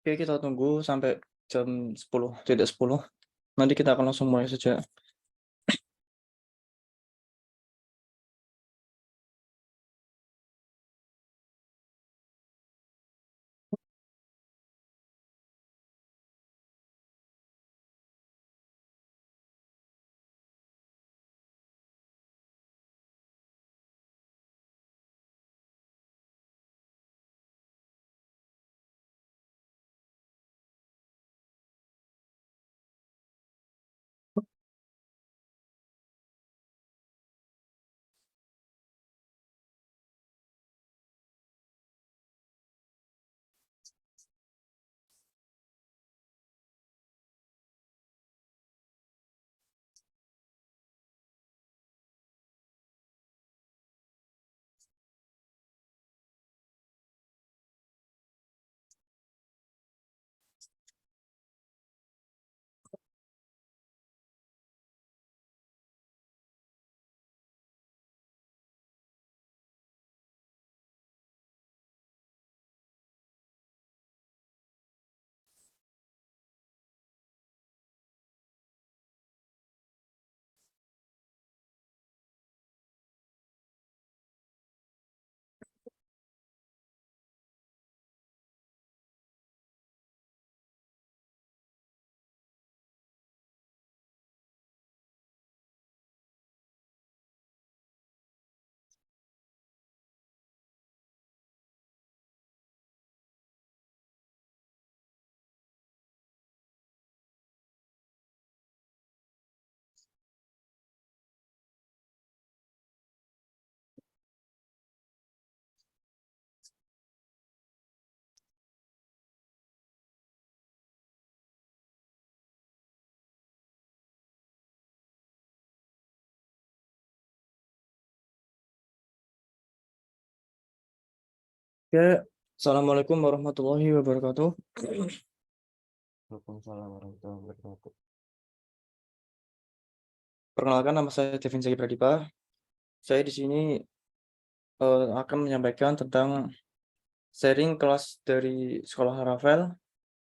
Oke, kita tunggu sampai jam 10, tidak 10. Nanti kita akan langsung mulai saja. Oke, assalamualaikum warahmatullahi wabarakatuh. Waalaikumsalam warahmatullahi wabarakatuh. Perkenalkan, nama saya Devin Zaki Pradipa. Saya di sini akan menyampaikan tentang sharing kelas dari Sekolah Rafael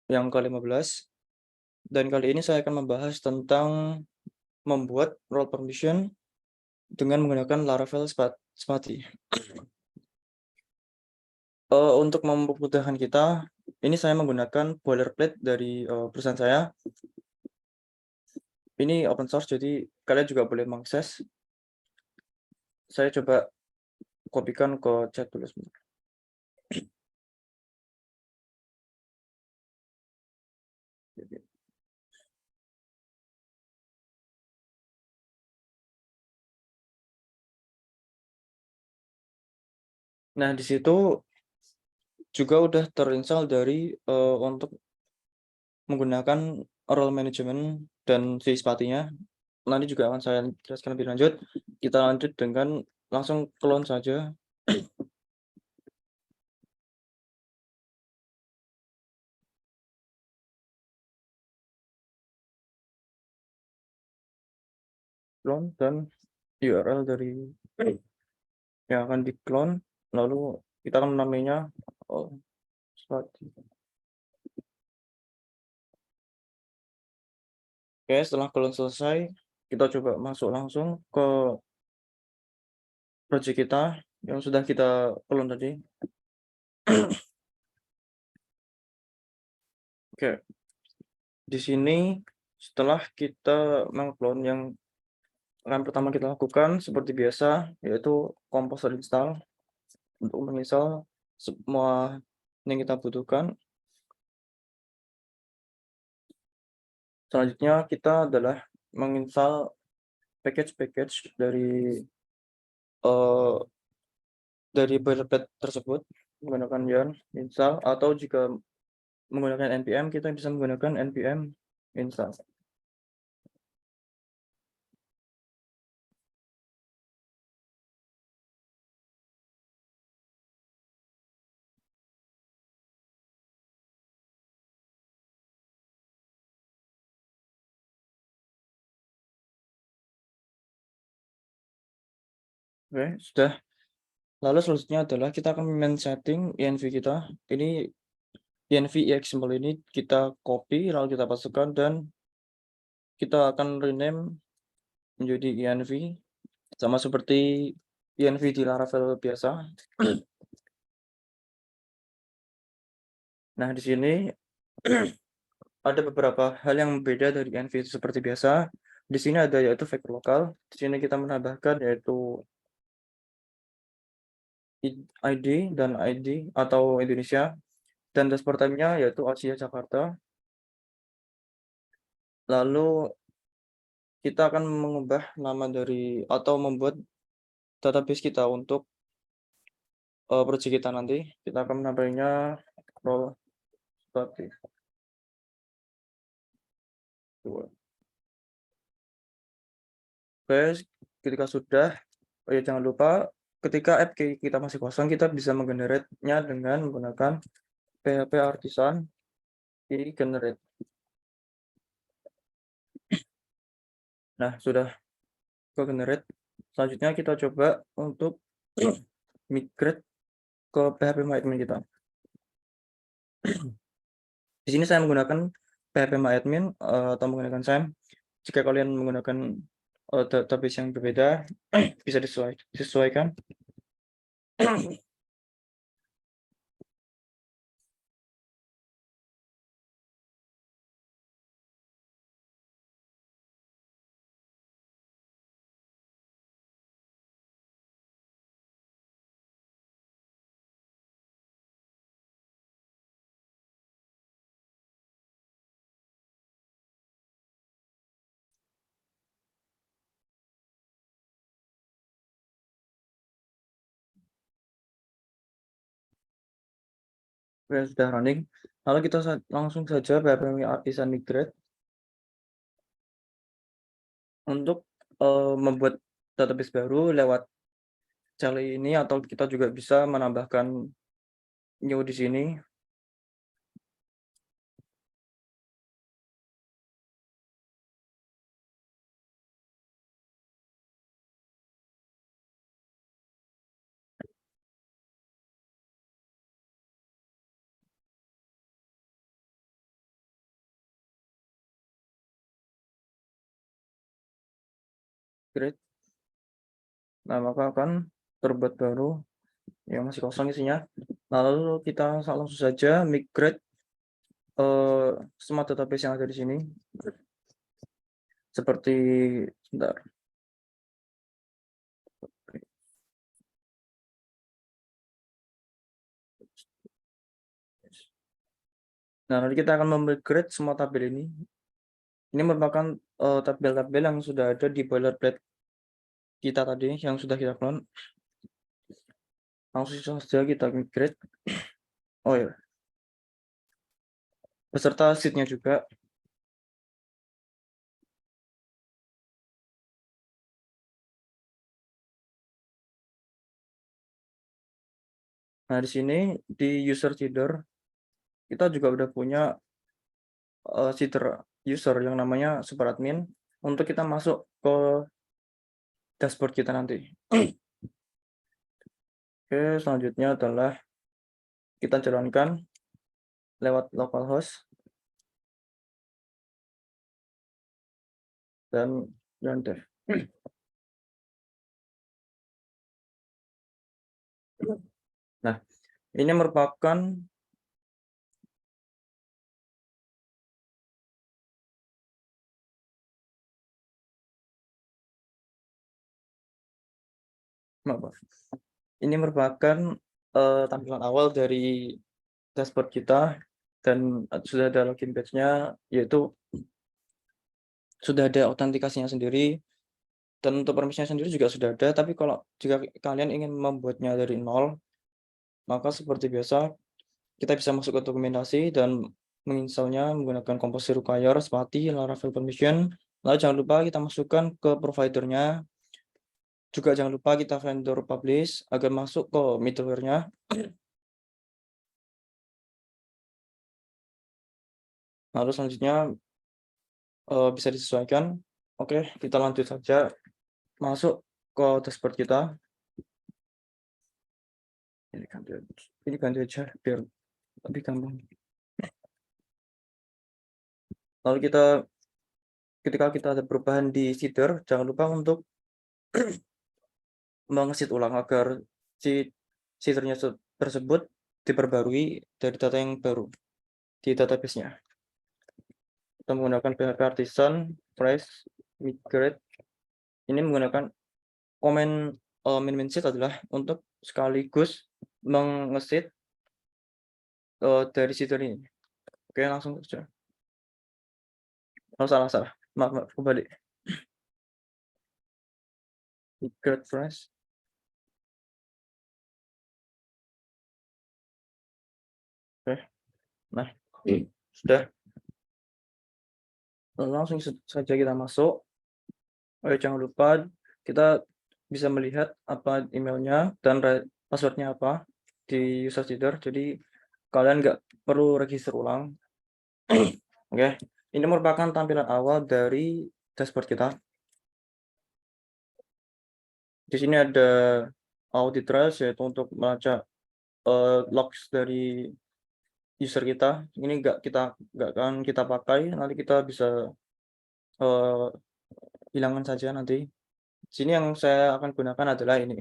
yang ke-15. Dan kali ini saya akan membahas tentang membuat role permission dengan menggunakan Laravel Spati. Untuk memudahkan kita, ini saya menggunakan boilerplate dari perusahaan saya. Ini open source, jadi kalian juga boleh mengakses. Saya coba kopikan ke chat dulu sebentar. Nah, di situ juga udah terinstall dari untuk menggunakan role management dan si sepatinya. Nanti juga akan saya jelaskan lebih lanjut. Kita lanjut dengan langsung clone saja. Clone dan URL dari yang akan di-clone, lalu kita akan menamainya Spati. Oke, setelah clone selesai, kita coba masuk langsung ke project kita yang sudah kita clone tadi. Oke, di sini setelah kita meng-clone, yang akan pertama kita lakukan seperti biasa yaitu composer install untuk menginstal semua yang kita butuhkan. Selanjutnya kita adalah menginstal package-package eh, dari boilerplate tersebut menggunakan yarn install, atau jika menggunakan npm kita bisa menggunakan npm install. Oke, sudah. Lalu selanjutnya adalah kita akan men setting env kita. Ini env.example ini kita copy lalu kita masukkan dan kita akan rename menjadi env sama seperti env di Laravel biasa. Nah, di sini ada beberapa hal yang berbeda dari env seperti biasa. Di sini ada yaitu vector lokal. Di sini kita menambahkan yaitu ID dan ID atau Indonesia dan dashboard type-nya yaitu Asia Jakarta. Lalu kita akan mengubah nama dari atau membuat database kita untuk project kita nanti. Kita akan menambahnya role static. Oke, ketika sudah, ya jangan lupa ketika app kita masih kosong, kita bisa menggenerate-nya dengan menggunakan PHP Artisan generate. Nah, sudah ke generate. Selanjutnya kita coba untuk migrate ke PHP MyAdmin kita. Di sini saya menggunakan PHP MyAdmin atau menggunakan SAM. Jika kalian menggunakan database yang berbeda, bisa disesuaikan. Sudah running. Lalu kita langsung saja PHP Artisan migrate untuk membuat database baru lewat cari ini, atau kita juga bisa menambahkan new di sini. Create. Nah, maka akan terbuat baru yang masih kosong isinya. Lalu kita langsung saja migrate semua database yang ada di sini. Seperti sebentar. Nah, nanti kita akan memigrate semua tabel ini. Ini merupakan tabel-tabel yang sudah ada di boilerplate kita tadi yang sudah kita clone. Langsung saja kita migrate. Oh ya, beserta sheet-nya juga. Nah, di sini di user header kita juga udah punya header user yang namanya super admin untuk kita masuk ke dashboard kita nanti. Oke, selanjutnya adalah kita jalankan lewat localhost dan run dev. Nah, ini merupakan ini merupakan tampilan awal dari dashboard kita dan sudah ada login page-nya, yaitu sudah ada autentikasinya sendiri dan untuk permissionnya sendiri juga sudah ada. Tapi kalau jika kalian ingin membuatnya dari nol, maka seperti biasa kita bisa masuk ke dokumentasi dan menginstalnya menggunakan Composer Require, Spati, Laravel Permission. Lalu jangan lupa kita masukkan ke providernya. Juga jangan lupa kita vendor publish agar masuk ke middleware-nya. Lalu selanjutnya bisa disesuaikan. Oke, kita lanjut saja masuk ke dashboard kita. Ini ganti aja biar lebih gampang. Lalu ketika kita ada perubahan di seeder, jangan lupa untuk menge-seed ulang agar si seeder-nya tersebut diperbarui dari data yang baru di database-nya. Kita menggunakan PHP Artisan Fresh Migrate. Ini menggunakan komen min seed adalah untuk sekaligus menge-seed dari seeder ini. Oke, langsung saja. Oh, salah. Maaf, kembali. Migrate Fresh. Oke. Nah, sudah. Langsung saja kita masuk. Jangan lupa kita bisa melihat apa emailnya dan passwordnya apa di user seeder. Jadi kalian nggak perlu register ulang. Oke, ini merupakan tampilan awal dari dashboard kita. Di sini ada audit trails, yaitu untuk melacak logs dari user kita. Ini nggak akan kita pakai, nanti kita bisa hilangkan saja nanti. Sini yang saya akan gunakan adalah ini.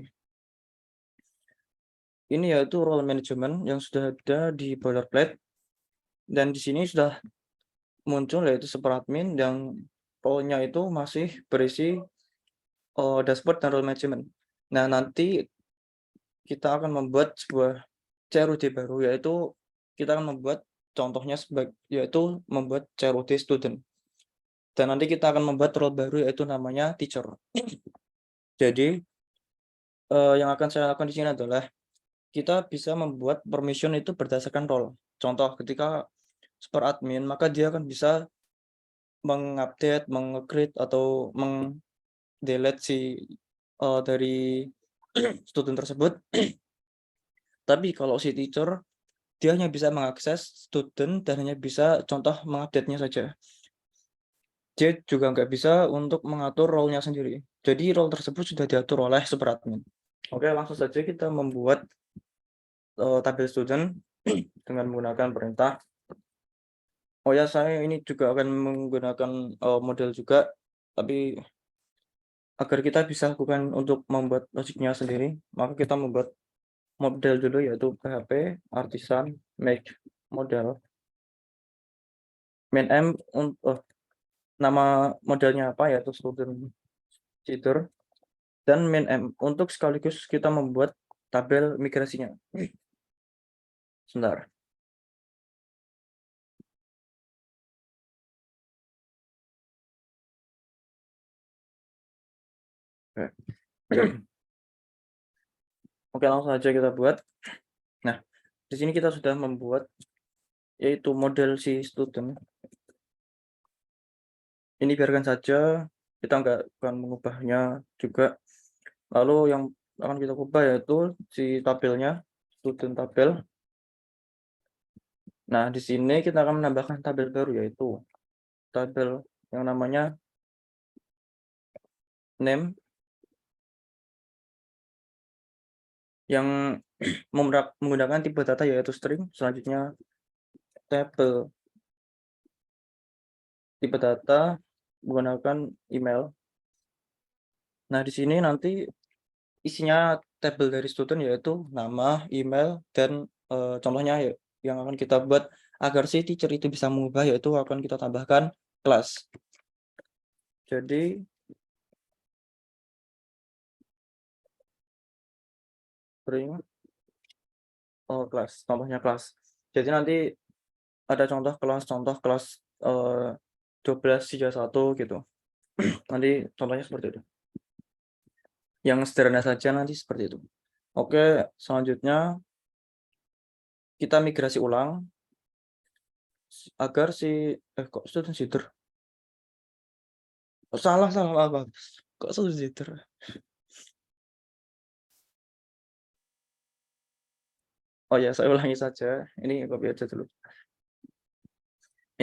Ini yaitu role management yang sudah ada di boilerplate, dan di sini sudah muncul yaitu super admin yang role-nya itu masih berisi dashboard dan role management. Nah, nanti kita akan membuat sebuah CRUD baru, yaitu kita akan membuat contohnya yaitu membuat CRUD student. Dan nanti kita akan membuat role baru yaitu namanya teacher. Jadi yang akan saya lakukan di sini adalah kita bisa membuat permission itu berdasarkan role. Contoh ketika super admin, maka dia akan bisa mengupdate, meng-create atau meng-delete dari student tersebut. Tapi kalau si teacher, dia hanya bisa mengakses student dan hanya bisa contoh mengupdate-nya saja. Dia juga nggak bisa untuk mengatur role-nya sendiri. Jadi role tersebut sudah diatur oleh super admin. Oke, langsung saja kita membuat tabel student dengan menggunakan perintah. Oh ya, saya ini juga akan menggunakan model juga, tapi agar kita bisa lakukan untuk membuat logiknya sendiri, maka kita membuat model dulu, yaitu PHP Artisan Make Model. Main M nama modelnya apa, yaitu student seeder, dan main M untuk sekaligus kita membuat tabel migrasinya. Sebentar. Oke. Oke, langsung saja kita buat. Nah, di sini kita sudah membuat yaitu model si student. Ini biarkan saja, kita nggak akan mengubahnya juga. Lalu yang akan kita ubah yaitu si tabelnya, student tabel. Nah, di sini kita akan menambahkan tabel baru, yaitu tabel yang namanya name, yang menggunakan tipe data yaitu string. Selanjutnya tabel tipe data menggunakan email. Nah, di sini nanti isinya tabel dari student yaitu nama, email, dan contohnya yang akan kita buat agar si teacher itu bisa mengubah, yaitu akan kita tambahkan kelas. Jadi bring kelas, contohnya kelas. Jadi nanti ada contoh kelas 1231 gitu. Nanti contohnya seperti itu. Yang sederhana saja nanti seperti itu. Oke, selanjutnya kita migrasi ulang agar kok student seeder? Oh, salah, apa? Kok student seeder? Oh ya, saya ulangi saja. Ini copy aja dulu.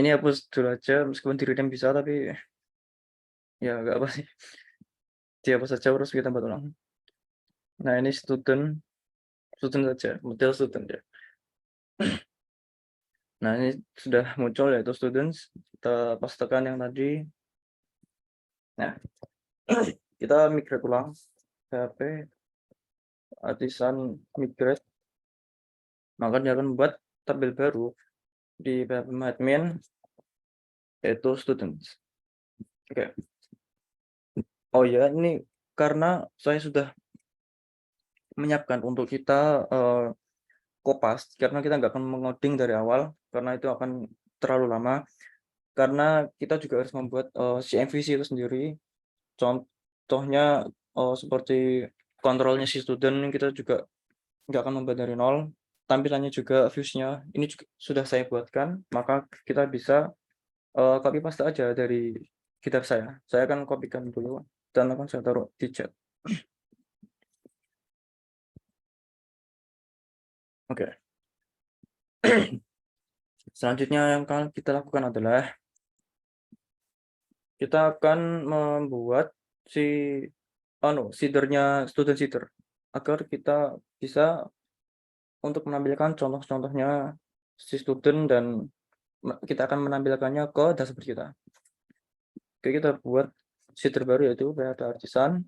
Ini hapus dulu aja, meskipun di-rename bisa, tapi ya nggak apa sih. Dihapus saja terus kita buat ulang. Nah, ini student saja, model student ya. Nah, ini sudah muncul yaitu students, kita pastekan yang tadi. Nah, kita migrate ulang PHP Artisan migrate, maka dia akan membuat tabel baru di PHP admin yaitu students. Oke. Oh ya, ini karena saya sudah menyiapkan untuk kita Kopas, karena kita nggak akan mengoding dari awal, karena itu akan terlalu lama. Karena kita juga harus membuat CMVC itu sendiri. Contohnya seperti kontrolnya si student, kita juga nggak akan membuat dari nol. Tampilannya juga views-nya ini juga sudah saya buatkan, maka kita bisa copy paste aja dari GitHub saya. Saya akan kopikan dulu dan akan saya taruh di chat. Oke. Selanjutnya yang akan kita lakukan adalah kita akan membuat si seeder-nya student seeder agar kita bisa untuk menampilkan contoh-contohnya si student dan kita akan menampilkannya ke dashboard kita. Oke, kita buat seeder baru yaitu PHP Artisan.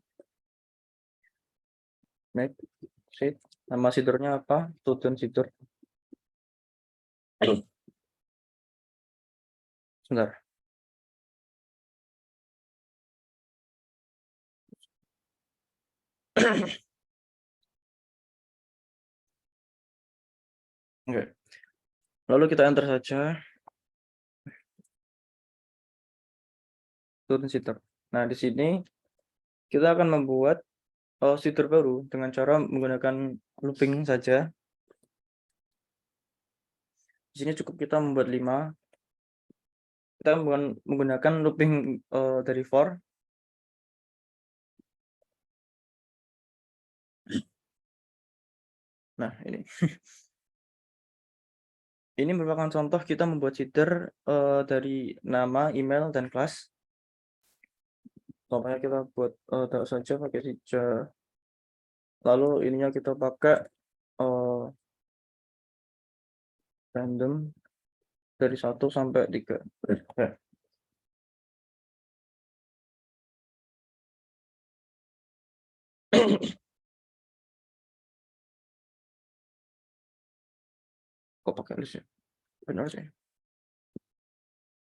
Make sheet. Nama seeder-nya apa? Student seeder. Sebentar. Oke. Lalu kita enter saja student seeder. Nah, di sini kita akan membuat seeder baru dengan cara menggunakan looping saja. Di sini cukup kita membuat 5. Kita menggunakan looping dari for. Nah, ini. Ini merupakan contoh kita membuat seeder dari nama, email, dan kelas. Contohnya kita buat taruh saja pakai saja. Lalu ininya kita pakai random dari 1 sampai 3. Oke. Kok pakai list ya? Benar sih.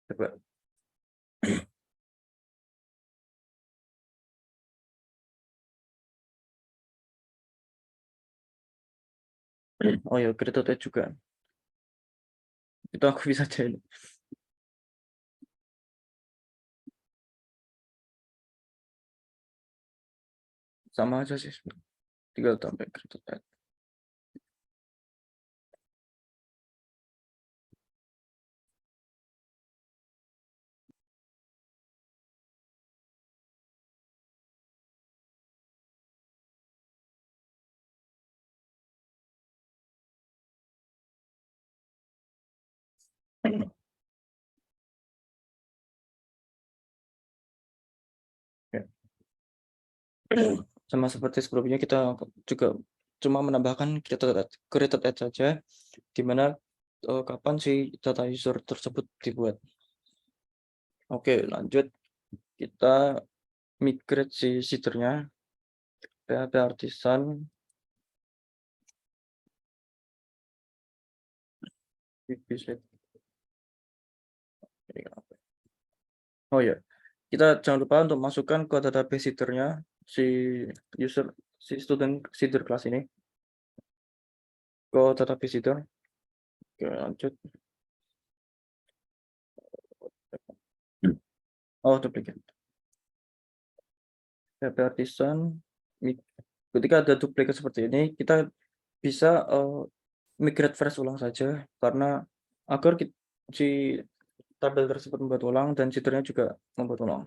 Coba. Oh ya, created juga. Itu aku bisa jadi. Sama aja sih. Tinggal tambah created. Ya. Sama seperti sebelumnya kita juga cuma menambahkan created add saja, di mana kapan si data user tersebut dibuat. Oke, lanjut kita migrate si seeder-nya PHP Artisan Oh ya, kita jangan lupa untuk masukkan ke database seeder-nya si user si student seeder kelas ini ke database seeder. Oke, lanjut. Oh, duplicate. PHP Artisan. Ketika ada duplicate seperti ini, kita bisa migrate fresh ulang saja karena agar si tabel tersebut membuat ulang dan seeder-nya juga membuat ulang.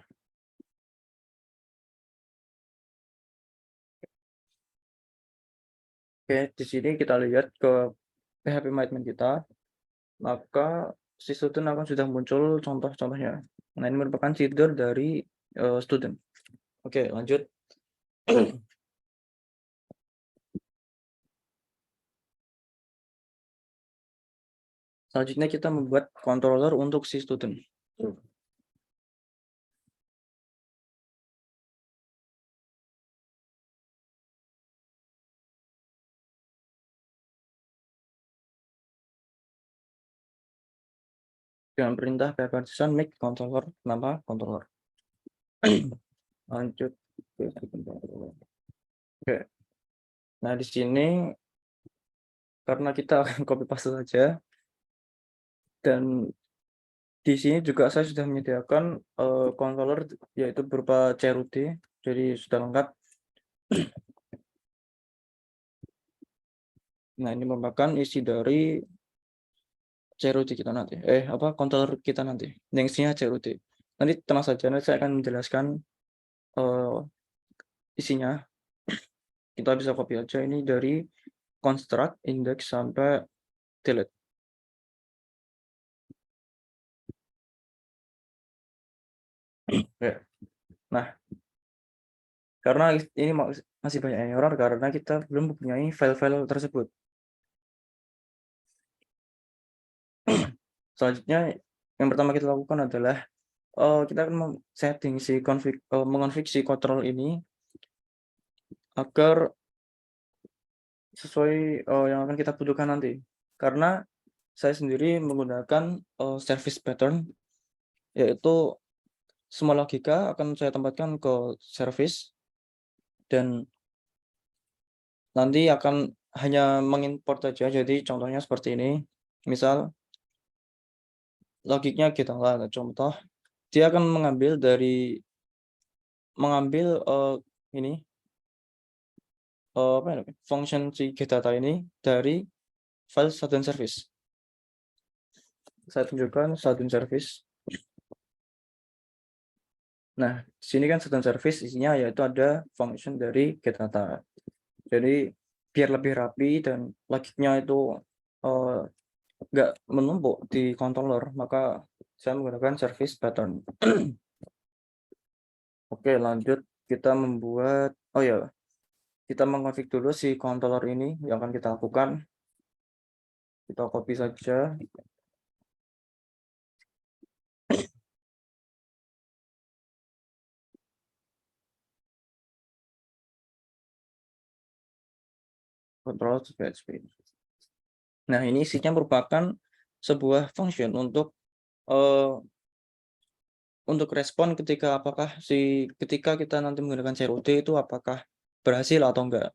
Oke, di sini kita lihat ke PHP admin kita, maka si student akan sudah muncul contoh-contohnya. Nah, ini merupakan seeder dari student. Oke, lanjut. Selanjutnya kita membuat controller untuk si student. Dengan perintah ppartition make controller nama controller. Lanjut ke controller. Oke. Nah, di sini karena kita akan copy paste saja, dan di sini juga saya sudah menyediakan controller yaitu berupa CRUD, jadi sudah lengkap. Nah, ini merupakan isi dari CRUD kita nanti. Controller kita nanti. Yang isinya CRUD. Nanti tenang saja, nanti saya akan menjelaskan isinya. Kita bisa copy aja ini dari construct, index, sampai delete. Nah, karena ini masih banyak error karena kita belum mempunyai file-file tersebut. Selanjutnya, yang pertama kita lakukan adalah kita akan setting si mengonfig si control ini agar sesuai yang akan kita butuhkan nanti. Karena saya sendiri menggunakan service pattern, yaitu semua logika akan saya tempatkan ke service, dan nanti akan hanya mengimport saja. Jadi contohnya seperti ini. Misal logiknya kita lah contoh, dia akan mengambil ini function si getData ini dari file student service. Saya tunjukkan student service. Nah, di sini kan student service isinya yaitu ada function dari getData. Jadi biar lebih rapi dan logiknya itu nggak menumpuk di controller, maka saya menggunakan service pattern. Oke, lanjut kita membuat kita mengkonfig dulu si controller ini yang akan kita lakukan. Kita copy saja. Control PHP. Nah, ini isinya merupakan sebuah function untuk respon ketika kita nanti menggunakan CRUD itu apakah berhasil atau enggak.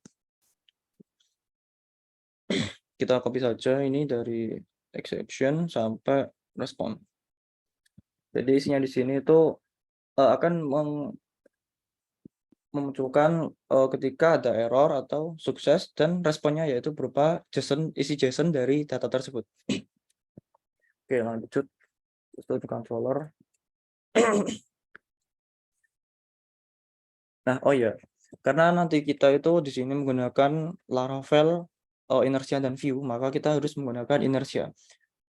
Kita copy saja ini dari exception sampai respon. Jadi isinya di sini itu akan memunculkan ketika ada error atau sukses, dan responnya yaitu berupa isi JSON dari data tersebut. Oke, lanjut ke controller. Nah, karena nanti kita itu di sini menggunakan Laravel, inertia dan view, maka kita harus menggunakan inertia.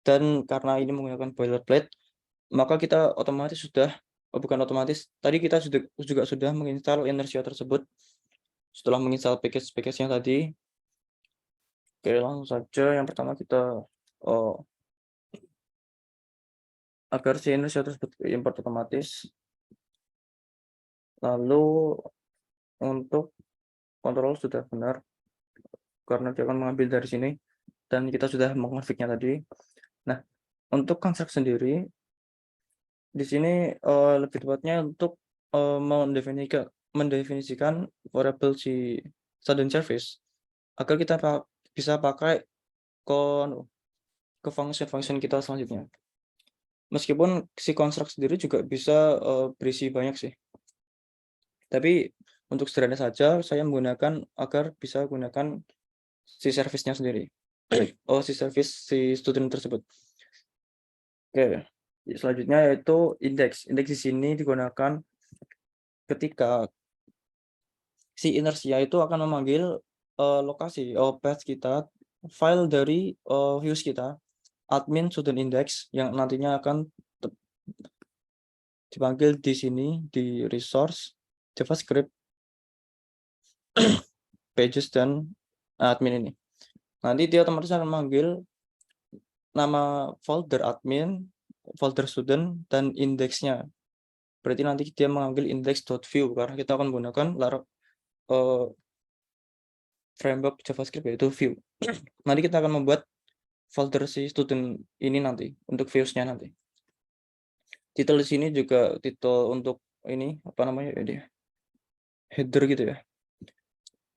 Dan karena ini menggunakan boilerplate, maka kita bukan otomatis, tadi kita juga sudah menginstal inertia tersebut setelah menginstal package-nya tadi. Oke, langsung saja yang pertama kita agar si inertia tersebut import otomatis. Lalu untuk kontrol sudah benar karena dia akan mengambil dari sini dan kita sudah mengonfignya tadi. Nah, untuk construct sendiri di sini lebih tepatnya untuk mendefinisikan variable si student service agar kita bisa pakai ke function kita selanjutnya. Meskipun si construct sendiri juga bisa berisi banyak sih. Tapi untuk sederhana saja saya menggunakan agar bisa gunakan si service-nya sendiri. Si service si student tersebut. Oke, selanjutnya yaitu index. Index di sini digunakan ketika si inertia itu akan memanggil lokasi path kita, file dari views kita, admin student index, yang nantinya akan dipanggil di sini di resource JavaScript pages dan admin ini. Nanti dia otomatis akan memanggil nama folder admin, folder student, dan indeksnya. Berarti nanti dia mengambil index.view karena kita akan menggunakan framework JavaScript yaitu Vue. Nanti kita akan membuat folder si student ini nanti untuk views-nya nanti. Title di sini juga title untuk ini apa namanya ini header gitu ya.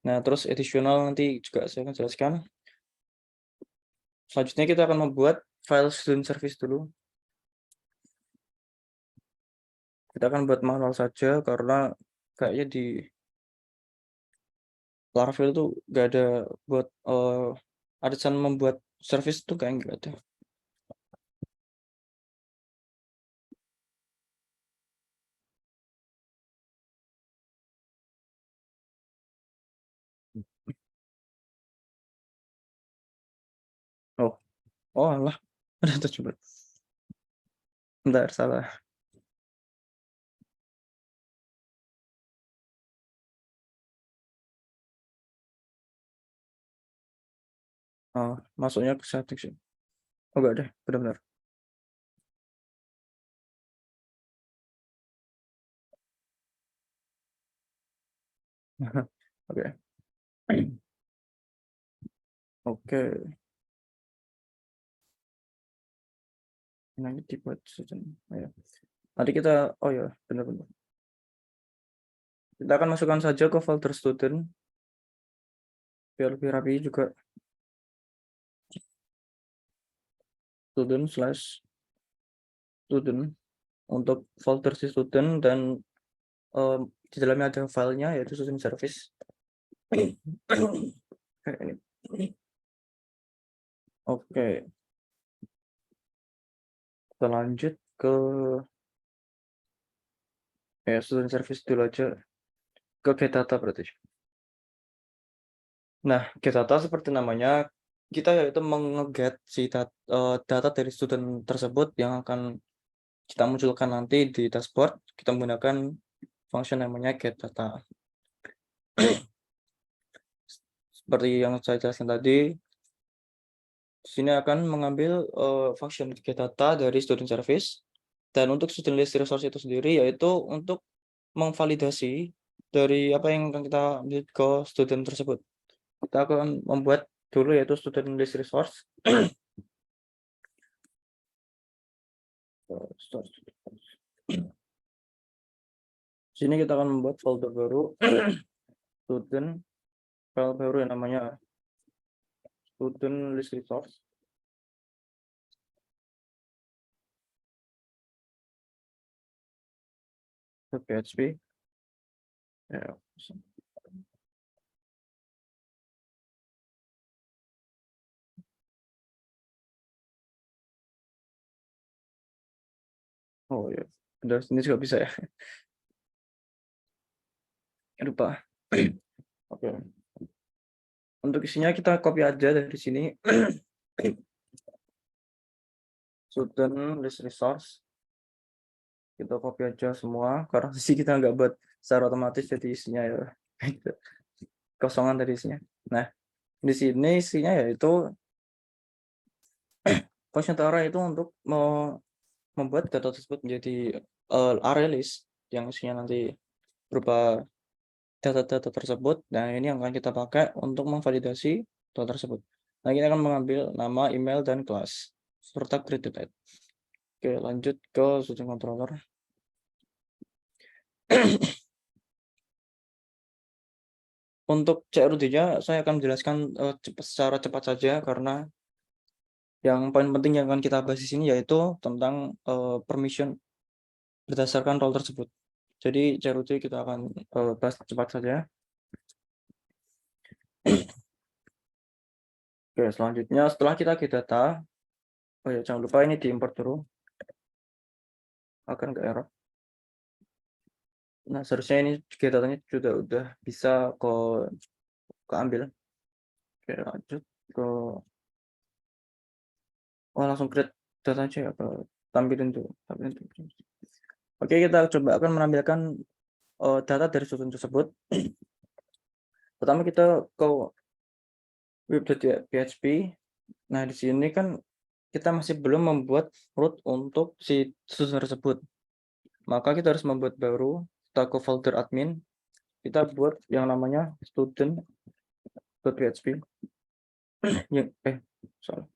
Nah, terus additional nanti juga saya akan jelaskan. Selanjutnya kita akan membuat file student service dulu. Kita akan buat manual saja karena kayaknya di Laravel tuh gak ada buat arisan membuat service tuh kayak nggak ada. Oh, oh alah, ada 17. Bentar, salah. Oh, masuknya ke settings ya. Oh enggak deh, benar-benar. Oke. Oke. Nanti dibuat student. Oh, ya. Nanti kita, oh ya, benar-benar. Kita akan masukkan saja ke folder student biar lebih rapi juga. Student/student untuk folder si student dan di dalamnya ada filenya yaitu student service. Kayak ini. Oke. Kita lanjut ke student service dulu aja ke get data berarti. Nah, get data seperti namanya kita yaitu mengeget si data dari student tersebut yang akan kita munculkan nanti di dashboard. Kita menggunakan function namanya get data. Seperti yang saya jelaskan tadi, di sini akan mengambil function get data dari student service. Dan untuk student list resource itu sendiri yaitu untuk memvalidasi dari apa yang akan kita ambil ke student tersebut. Kita akan membuat dulu yaitu student list resource. Sini kita akan membuat folder baru student, file baru yang namanya student list resource. PHP. Ya. Oh ya, udah sini juga bisa ya. Lupa. Oke. Untuk isinya kita copy aja dari sini. Student list resource. Kita copy aja semua karena sih kita nggak buat secara otomatis jadi isinya ya kosongan dari isinya. Nah, di sini isinya yaitu function array itu untuk membuat data tersebut menjadi array list yang isinya nanti berupa data-data tersebut. Nah, ini yang akan kita pakai untuk memvalidasi data tersebut. Nah, kita akan mengambil nama, email, dan kelas serta create date. Oke, lanjut ke student controller. Untuk CRUD-nya saya akan menjelaskan secara cepat saja karena yang paling penting yang akan kita bahas di sini yaitu tentang permission berdasarkan role tersebut. Jadi CRUD kita akan bahas cepat saja. Oke, selanjutnya setelah kita get data, oh ya jangan lupa ini diimport dulu akan ke error. Nah, seharusnya ini get datanya sudah udah bisa keambil. Oke, lanjut ke langsung create data aja ya, tampilin tuh. Oke, kita coba akan menampilkan data dari student tersebut. Pertama kita ke web.php. Nah, di sini kan kita masih belum membuat root untuk si student tersebut. Maka kita harus membuat baru, kita ke folder admin, kita buat yang namanya student.php. Sorry.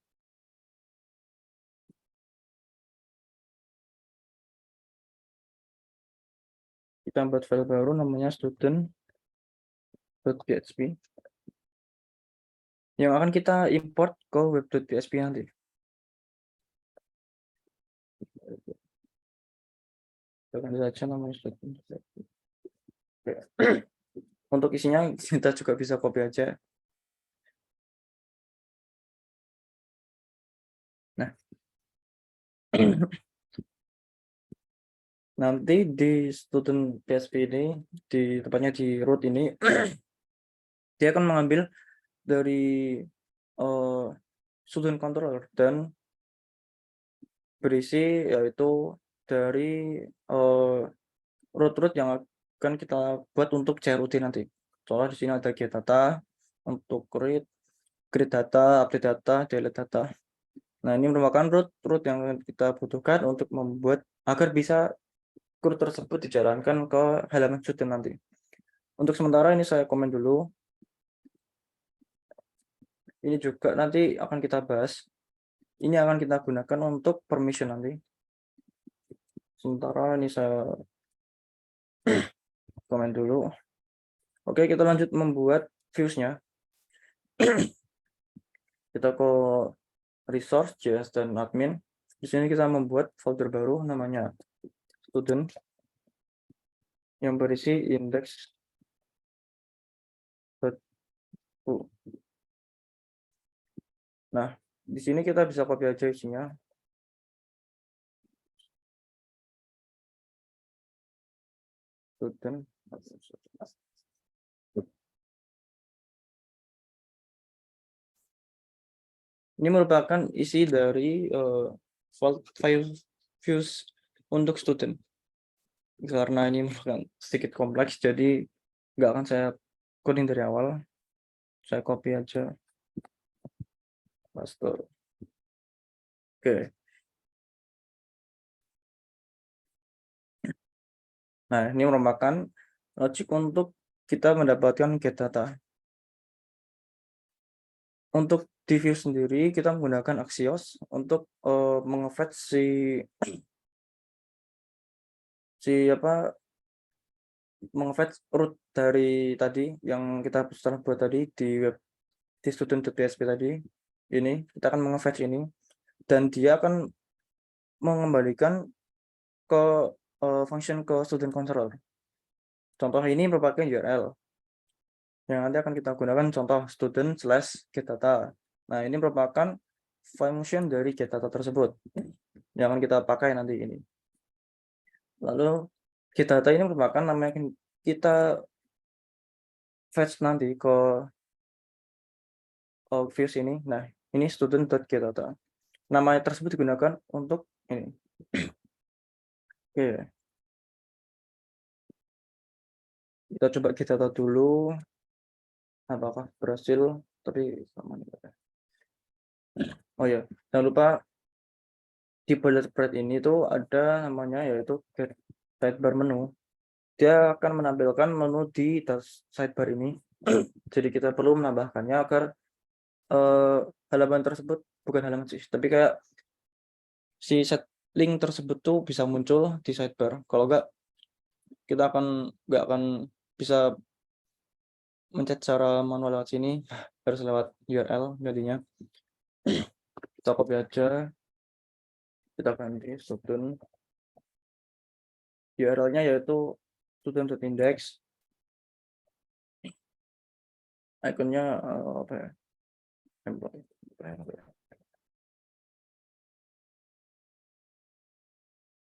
Kita buat file baru namanya student.php yang akan kita import ke web.php nanti. Ganti saja namanya student.php. Untuk isinya kita juga bisa copy aja. Nah, nanti di student PHP ini, di tepatnya di root ini, dia akan mengambil dari student controller dan berisi yaitu dari root yang akan kita buat untuk CRUD nanti. Soalnya di sini ada get data untuk create data, update data, delete data. Nah, ini merupakan root yang kita butuhkan untuk membuat agar bisa root tersebut dijalankan ke halaman student nanti. Untuk sementara ini saya komen dulu. Ini juga nanti akan kita bahas. Ini akan kita gunakan untuk permission nanti. Sementara ini saya komen dulu. Oke, kita lanjut membuat views-nya. Kita ke resource, JS, dan admin. Di sini kita membuat folder baru namanya student yang berisi index. Nah, di sini kita bisa copy aja isinya. Student. Ini merupakan isi dari file views untuk student. Karena ini merupakan sedikit kompleks, jadi nggak akan saya coding dari awal. Saya copy aja. Paste. Oke. Nah, ini merupakan logic untuk kita mendapatkan get data. Untuk di view sendiri, kita menggunakan Axios untuk mengefetch mengefetch root dari tadi yang kita setelah buat tadi di web di student.php tadi. Ini kita akan mengefetch ini dan dia akan mengembalikan ke function ke student controller. Contoh ini merupakan URL yang nanti akan kita gunakan contoh student/getData. Nah, ini merupakan function dari getData tersebut yang akan kita pakai nanti ini. Lalu getData ini merupakan nama yang kita fetch nanti ke views ini. Nah, ini student.getData. Nama tersebut digunakan untuk ini. Oke. Kita coba getData dulu. Apakah berhasil? Tapi sama nih. Oh ya, jangan lupa di boilerplate ini tuh ada namanya yaitu get sidebar menu. Dia akan menampilkan menu di sidebar ini. Jadi kita perlu menambahkannya agar halaman tersebut bukan halaman sih, tapi kayak si set link tersebut tuh bisa muncul di sidebar. Kalau enggak, kita nggak akan bisa mencet secara manual lewat sini, harus lewat URL jadinya. Kita copy aja, kita ganti student. URL-nya yaitu student.index. Ikonnya apa ya?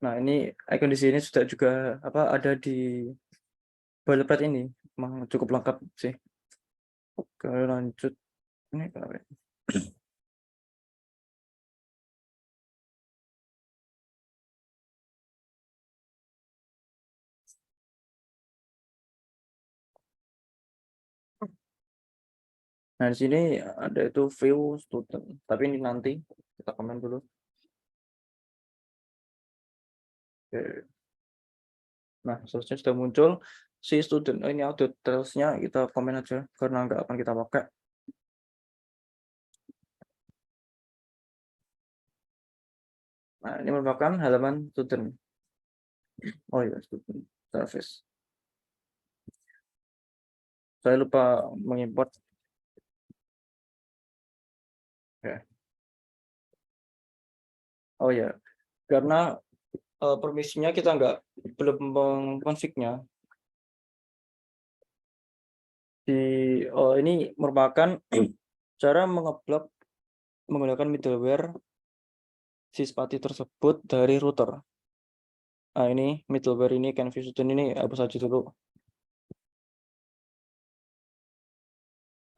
Nah, ini icon di sini sudah juga ada di boilerplate ini. Memang cukup lengkap sih. Oke, lanjut. Ini kenapa ya? Nah, di sini ada itu view student, tapi ini nanti kita komen dulu. Oke. Nah, seterusnya sudah muncul si student. Oh, ini auto terusnya kita komen aja karena nggak akan kita pakai. Nah, ini merupakan halaman student. Oh iya, student service. Saya lupa mengimport. Ya. Oh ya, karena permisinya kita belum mengkonfignya. Ini merupakan cara mengeblok menggunakan middleware Syspati tersebut dari router. Nah, ini middleware ini Canvas Student ini hapus aja dulu.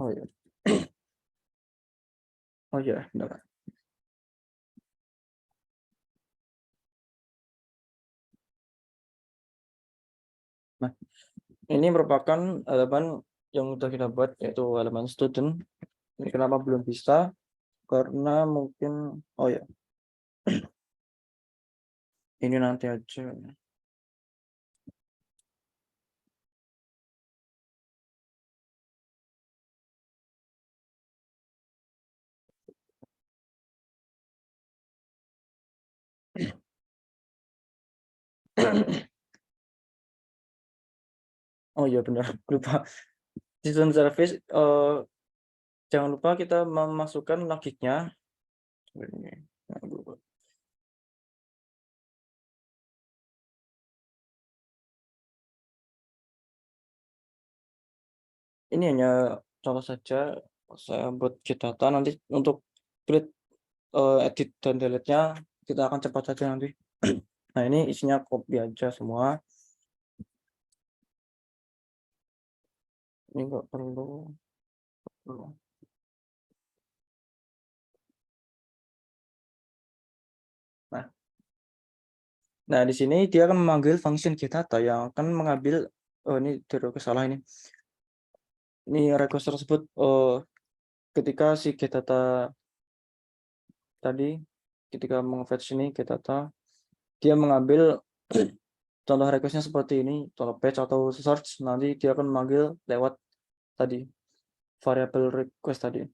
Oh ya. Oh ya, benar. Nah, ini merupakan halaman yang sudah kita buat, yaitu halaman student. Ini kenapa belum bisa? Karena mungkin, oh ya, ini nanti aja. Oh iya benar, lupa. Student service, jangan lupa kita memasukkan logiknya. Ini hanya contoh saja, saya buat get data nanti untuk create, edit dan delete-nya kita akan cepat saja nanti. Nah, ini isinya copy aja semua. Ini enggak perlu. Nah, di sini dia akan memanggil function getData yang akan mengambil, ini salah ini. Ini request tersebut, ketika si getData tadi, ketika meng-fetch ini getData, dia mengambil contoh request-nya seperti ini, contoh page atau search, nanti dia akan memanggil lewat tadi variable request tadi.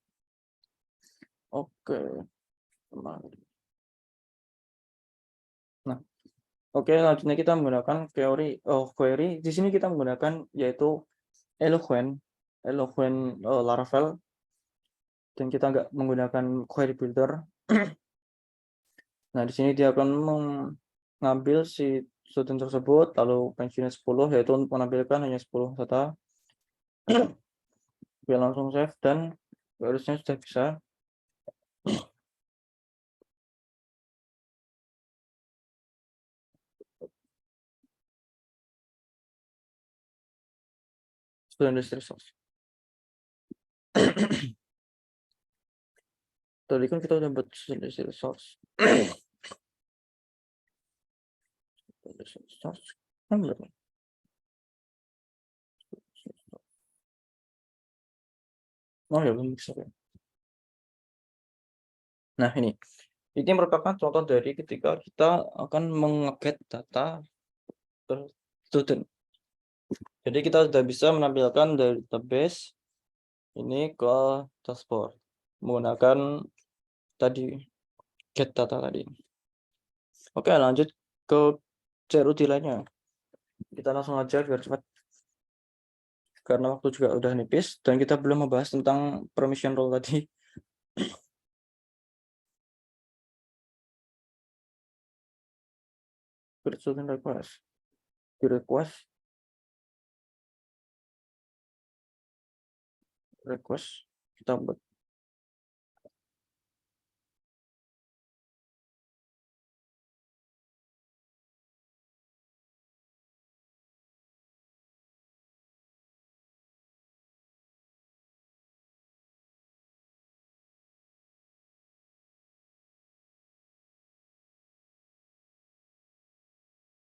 Oke. Nah, oke, selanjutnya kita menggunakan query. Di sini kita menggunakan yaitu Eloquent Laravel, dan kita nggak menggunakan query builder. Nah, di sini dia akan mengambil si student tersebut, lalu pensiunnya 10, yaitu untuk menampilkan hanya 10 data. Dia langsung save dan harusnya sudah bisa. Student list resource. Tadi kan kita udah buat student list resource. Kan belum. Oh ya, belum bisa ya. Nah, ini merupakan contoh dari ketika kita akan menge-get data student. Jadi kita sudah bisa menampilkan dari database ini ke dashboard menggunakan tadi get data tadi. Oke, lanjut ke CRUD lainnya. Kita langsung aja biar cepat. Karena waktu juga udah nipis dan kita belum membahas tentang permission role tadi. Create student request. Di request kita buat.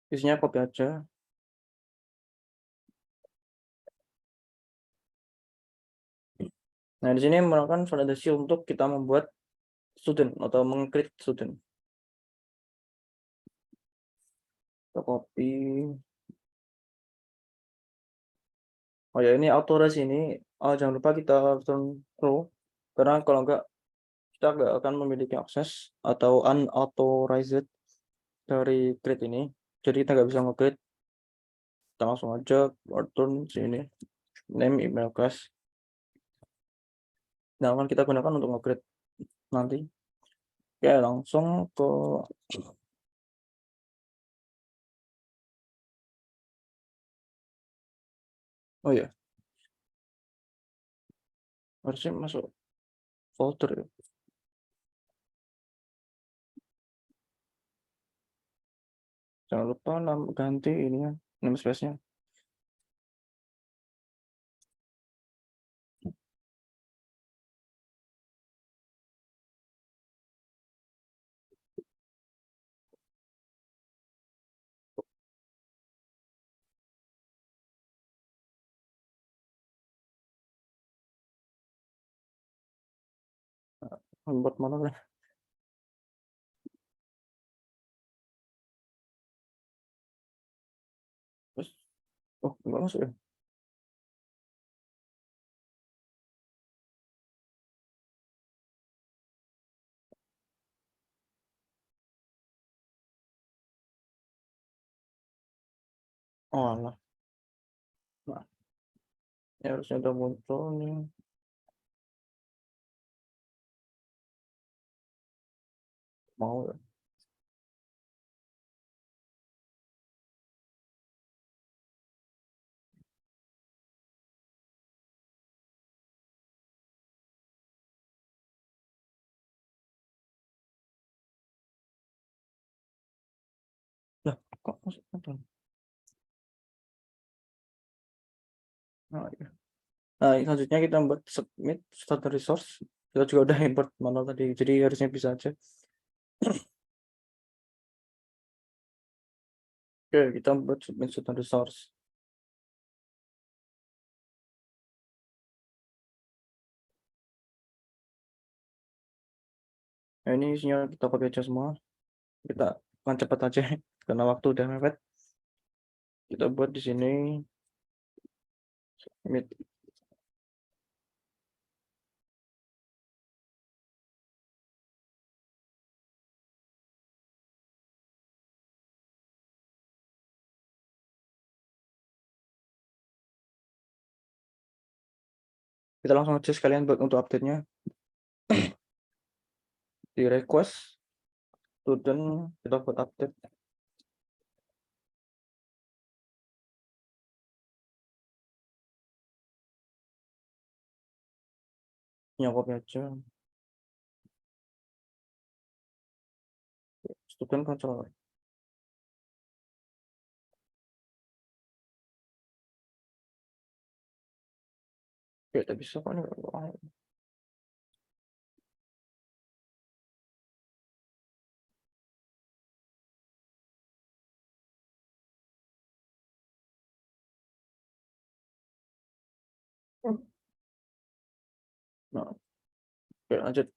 Isinya copy aja. Nah, di sini menggunakan validasi untuk kita membuat student atau meng-create student. Kita copy. Oh ya, ini authorize ini jangan lupa kita return true, karena kalau enggak kita nggak akan memiliki akses atau unauthorized dari create ini. Jadi kita nggak bisa nge-create, kita langsung aja return sini name email class. Nah, akan kita gunakan untuk nge-create nanti. Oke, langsung ke oh ya, harusnya masuk folder ya. Jangan lupa ganti ini ya, namespace-nya. Buat mana nih? Terus, oh nggak masuk ya? Oh alah, nah, ya harusnya udah muncul nih. Mau ya? Lah, kok masuk kan? Nah, ya. Nah, selanjutnya kita buat submit starter resource. Kita juga udah import manual tadi, jadi harusnya bisa aja. Oke, kita buat submit starter resource. Nah, ini isinya kita copy aja semua. Kita akan cepat aja karena waktu udah mepet. Kita buat di sini submit. Kita langsung aja sekalian buat untuk update-nya. Di request student kita buat update. Ya, copy aja. Student controller. Oke, udah bisa kok nih. Nah, oke, lanjut.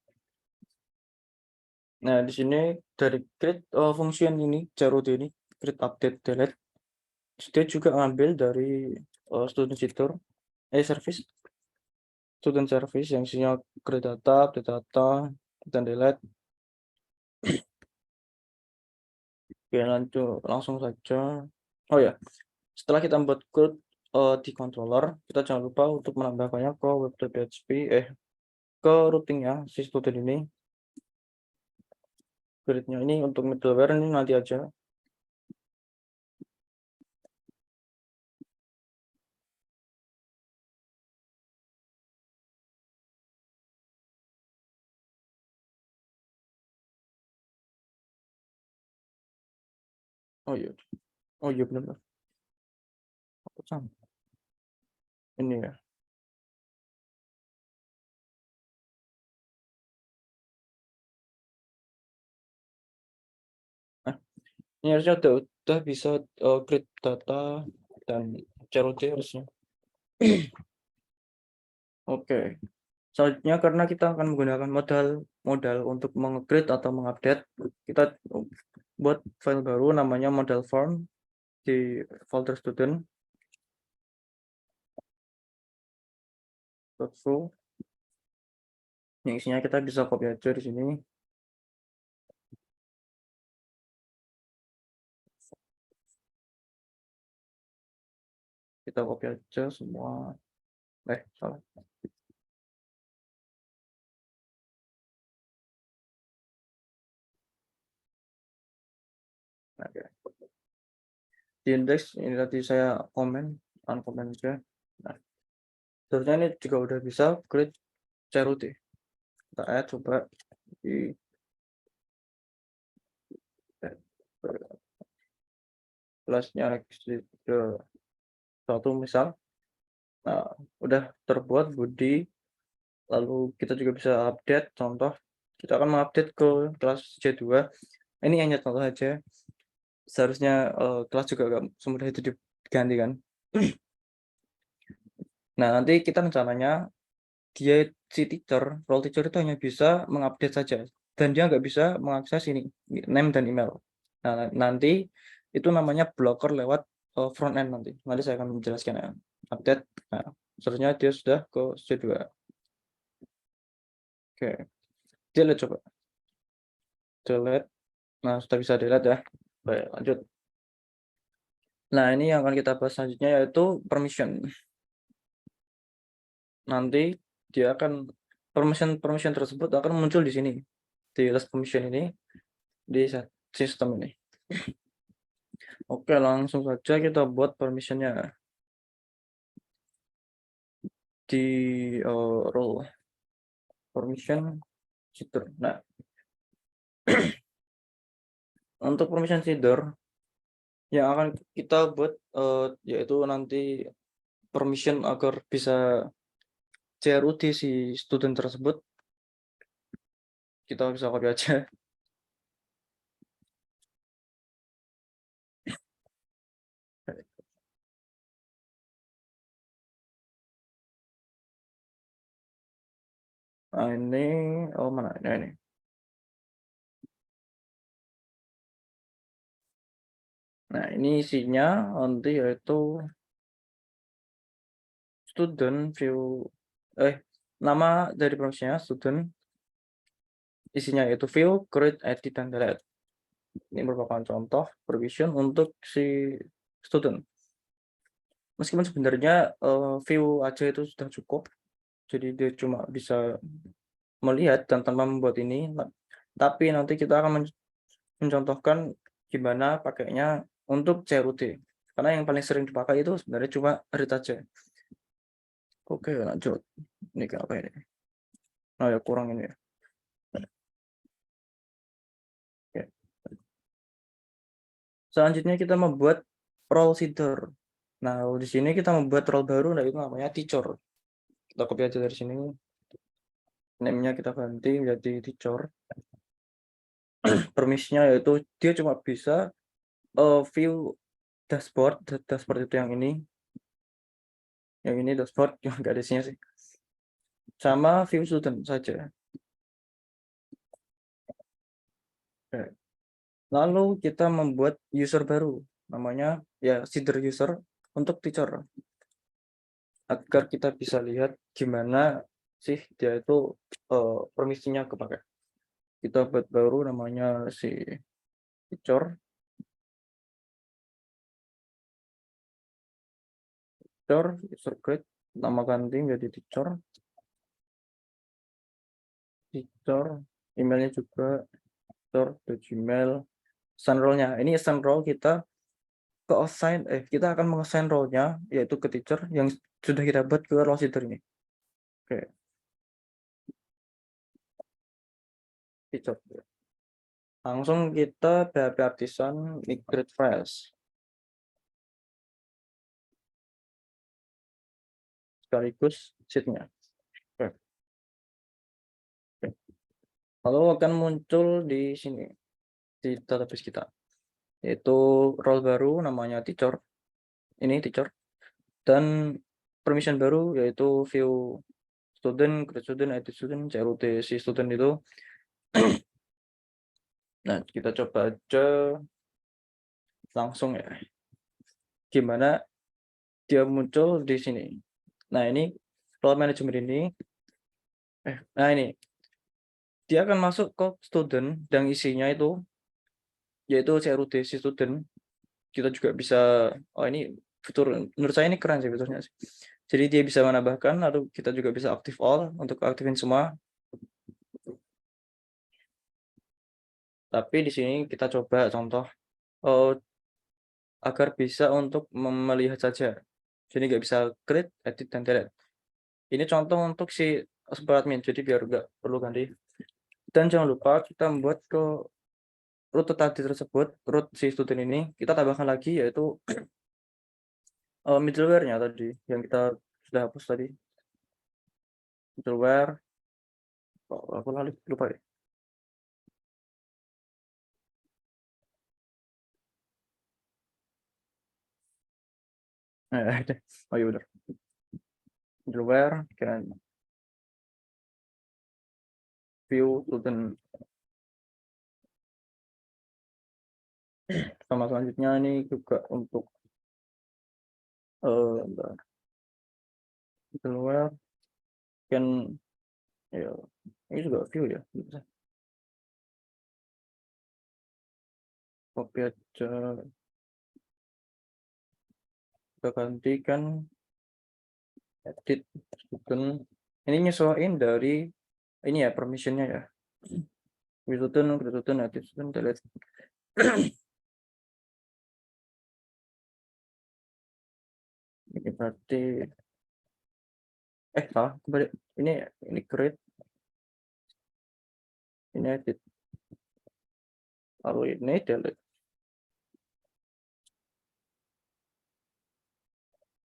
Nah, di sini dari create function ini, carut ini, create update delete, dia juga ngambil dari student fitur, service, student service yang isinya create data, update data, dan delete. Oke, lanjut langsung saja. Oh ya, setelah kita membuat code di controller, kita jangan lupa untuk menambahkannya ke web.php, ke routingnya si student ini. Gridnya ini untuk middleware ini nanti aja. Oh iya, oh iya benar. Aku sama. Ini ya. Nah, ini harusnya udah bisa create data dan CRUD harusnya. Oke. Selanjutnya karena kita akan menggunakan modal untuk meng-upgrade atau mengupdate, kita buat file baru namanya model form di folder student.fo. Yang isinya kita bisa copy aja di sini. Kita copy aja semua. Salah. Oke. Di index ini tadi saya komen aja. Nah, sebenarnya ini juga udah bisa create CRUT. Kita add coba di kelasnya ke satu misal. Nah, udah terbuat body, lalu kita juga bisa update. Contoh, kita akan mengupdate ke kelas C2. Ini hanya contoh aja. Seharusnya kelas juga nggak semudah itu diganti kan. Nah, nanti kita rencananya si role teacher itu hanya bisa mengupdate saja, dan dia nggak bisa mengakses ini, name dan email. Nah, nanti itu namanya blocker lewat front end nanti. Nanti saya akan menjelaskan ya. Update. Nah, seharusnya dia sudah ke C2. Oke, delete coba. Delete. Nah, sudah bisa delete ya. Baik, lanjut. Nah, ini yang akan kita bahas selanjutnya yaitu permission. Nanti dia akan permission tersebut akan muncul di sini, di list permission ini, di sistem ini. Oke, langsung saja kita buat permissionnya di role permission seeder. Nah, untuk permission seeder yang akan kita buat yaitu nanti permission agar bisa CRUD si student tersebut, kita bisa copy aja. Nah, ini mana ini. Nah, ini isinya nanti yaitu student view, nama dari permissionnya student, isinya yaitu view, create, edit, dan delete. Ini merupakan contoh permission untuk si student. Meskipun sebenarnya view aja itu sudah cukup, jadi dia cuma bisa melihat dan tanpa membuat ini. Tapi nanti kita akan mencontohkan gimana pakainya untuk CRUD, karena yang paling sering dipakai itu sebenarnya cuma read aja. Oke, lanjut. Ini apa ini? Nah, ya kurang ini ya. Oke. Selanjutnya kita membuat role seeder. Nah, di sini kita membuat role baru, nah itu namanya teacher. Kita copy aja dari sini. Name-nya kita ganti menjadi teacher. Permisnya yaitu dia cuma bisa view dashboard. Dashboard itu yang ini. Yang ini dashboard yang enggak ada isinya sih. Sama view student saja. Oke. Lalu kita membuat user baru, namanya ya seeder user untuk teacher. Agar kita bisa lihat gimana sih dia itu permisinya kepakai. Kita buat baru namanya si teacher. User grade, nama ganti menjadi teacher. Emailnya juga teacher@gmail. Assign role-nya, ini assign role kita kita akan mengassign role-nya yaitu ke teacher yang sudah kita buat ke role seeder ini. Oke, teacher. Langsung kita PHP Artisan migrate files sekaligus sheet-nya. Oke. Lalu akan muncul di sini di database kita, yaitu role baru namanya teacher. Ini teacher, dan permission baru yaitu view student, create student, edit student, CRUT si student itu. Nah, kita coba aja langsung ya. Gimana dia muncul di sini. Nah, ini role management ini nah ini dia akan masuk ke student dan isinya itu yaitu CRUT si student. Kita juga bisa ini fitur menurut saya ini keren sih fiturnya sih. Jadi dia bisa menambahkan lalu kita juga bisa aktif all untuk aktifin semua. Tapi di sini kita coba contoh agar bisa untuk melihat saja. Jadi nggak bisa create, edit, dan delete. Ini contoh untuk si super admin, jadi biar nggak perlu ganti. Dan jangan lupa kita membuat ke root tadi tersebut, root si student ini, kita tambahkan lagi yaitu middleware-nya tadi yang kita sudah hapus tadi. Middleware, aku lupa ya. Oh iya benar. Middleware, kan view student. Sama selanjutnya ini juga untuk middleware, kan ya ini juga view ya. Copy aja, kita gantikan edit student. Ini nyesuaiin dari ini ya permissionnya ya. Student, edit student, delete. Ini berarti salah kembali. Ini create, ini edit, lalu ini delete.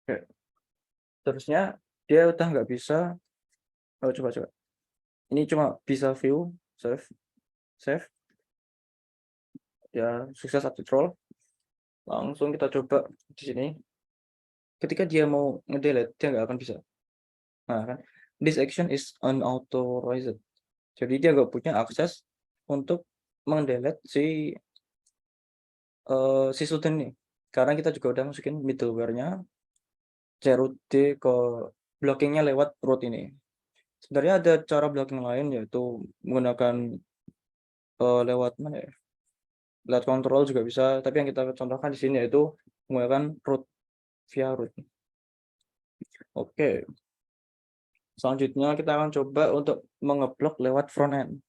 Oke. Terusnya dia udah nggak bisa. Coba ini cuma bisa view, save ya, sukses update role. Langsung kita coba di sini. Ketika dia mau ngedelete dia nggak akan bisa. Nah kan, this action is unauthorized. Jadi dia nggak punya akses untuk mendelete si student ini. Karena kita juga udah masukin middleware-nya CRUT ke blockingnya lewat root ini. Sebenarnya ada cara blocking lain yaitu menggunakan lewat mana ya? Lewat control juga bisa, tapi yang kita contohkan di sini yaitu menggunakan root via root. Oke. Selanjutnya kita akan coba untuk mengeblok lewat front end.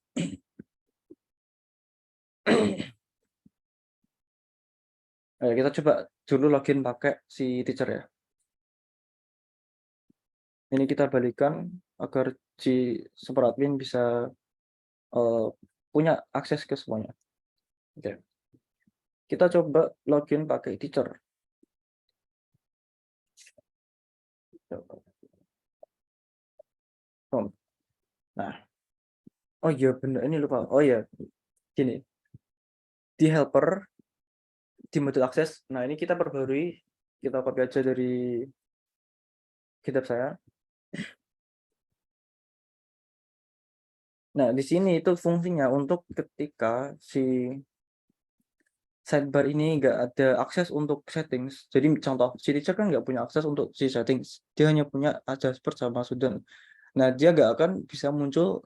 Kita coba dulu login pakai si teacher ya. Ini kita balikan agar si super admin bisa punya akses ke semuanya. Oke. Kita coba login pakai teacher. Nah, oh iya benar, ini lupa. Oh iya, gini. Di helper, di modul akses. Nah, ini kita perbarui. Kita copy aja dari kitab saya. Nah, di sini itu fungsinya untuk ketika si sidebar ini nggak ada akses untuk settings. Jadi contoh, si teacher kan nggak punya akses untuk si settings. Dia hanya punya dashboard sama student. Nah, dia nggak akan bisa muncul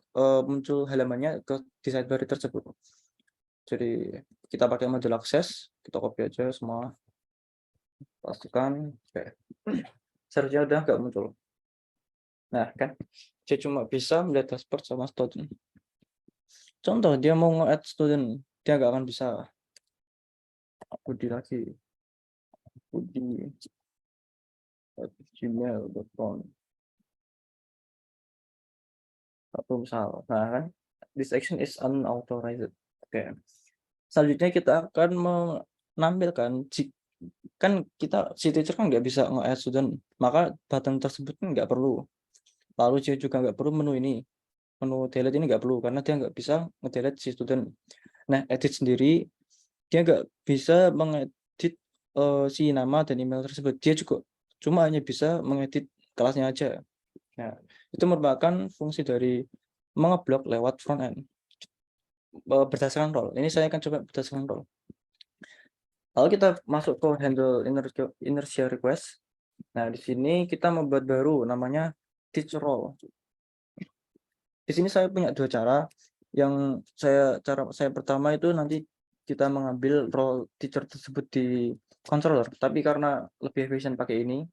halamannya di sidebar tersebut. Jadi kita pakai modul akses, kita copy aja semua, pastikan. Oke. Seharusnya udah nggak muncul. Nah, kan dia cuma bisa melihat dashboard sama student. Contoh, dia mau nge-add student, dia nggak akan bisa. Budi lagi. Budi@gmail.com. Atau misal, nah kan, this action is unauthorized. Oke. Selanjutnya kita akan menampilkan, kan kita si teacher kan nggak bisa nge-add student, maka button tersebut nggak perlu. Lalu dia juga nggak perlu menu ini, menu delete ini nggak perlu karena dia nggak bisa nge-delete si student. Nah, edit sendiri dia nggak bisa mengedit si nama dan email tersebut. Dia juga cuma hanya bisa mengedit kelasnya aja. Nah, itu merupakan fungsi dari mengeblok lewat front end, berdasarkan role. Ini saya akan coba berdasarkan role. Lalu kita masuk ke handle inertia request. Nah, di sini kita membuat baru namanya teacher role. Di sini saya punya dua cara. Cara saya pertama itu nanti kita mengambil role teacher tersebut di controller, tapi karena lebih efisien pakai ini,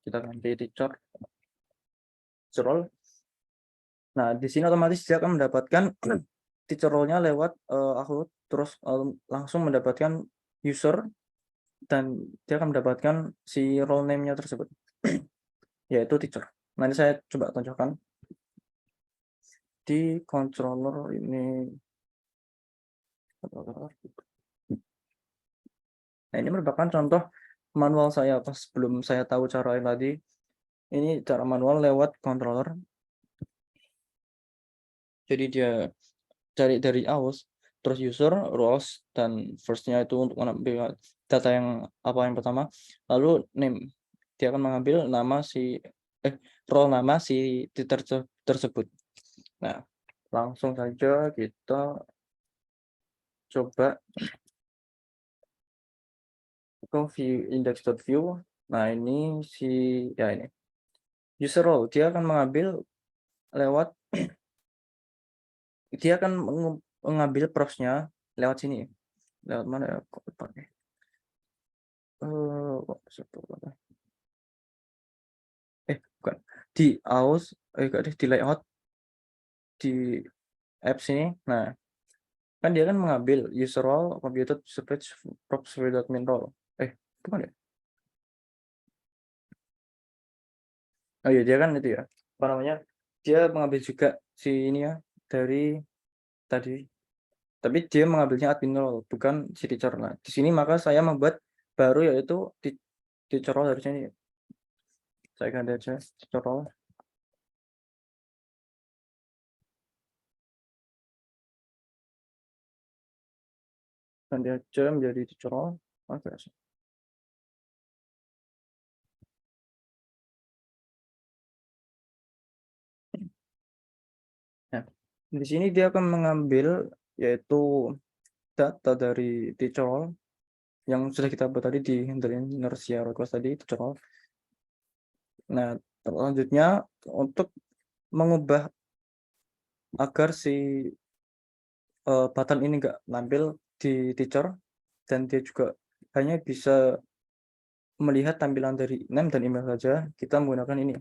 kita ganti teacher role. Nah, di sini otomatis dia akan mendapatkan teacher role-nya lewat aku, terus langsung mendapatkan user, dan dia akan mendapatkan si role name-nya tersebut, yaitu teacher. Nanti saya coba tunjukkan di controller ini. Nah, ini merupakan contoh manual saya pas sebelum saya tahu cara yang tadi. Ini cara manual lewat controller. Jadi dia cari dari AUS, terus user, roles, dan first-nya itu untuk mengambil data yang pertama, lalu name. Dia akan mengambil nama role nama si tersebut. Nah, langsung saja kita coba ke view index.view. Nah, ini ini user role, dia akan mengambil lewat dia akan mengambil props-nya lewat sini. Lewat mana ya? Kok pakai? Bukan. Di AUS, di layout di apps ini. Nah, kan dia kan mengambil user role, computed page, props main role. Bukan ya? Oh iya, dia kan itu ya. Apa namanya? Dia mengambil juga si ini ya dari tadi. Tapi dia mengambilnya admin role, bukan si teacher. Nah, di sini maka saya membuat baru, yaitu teacher role dari sini. Saya ganti aja teacher role. Ganti aja menjadi teacher role. Oke. Nah, di sini dia akan mengambil yaitu data dari teacher role yang sudah kita buat tadi di handle inertia request tadi, teacher role. Nah, selanjutnya untuk mengubah agar si button ini nggak nampil di teacher, dan dia juga hanya bisa melihat tampilan dari name dan email saja, kita menggunakan ini.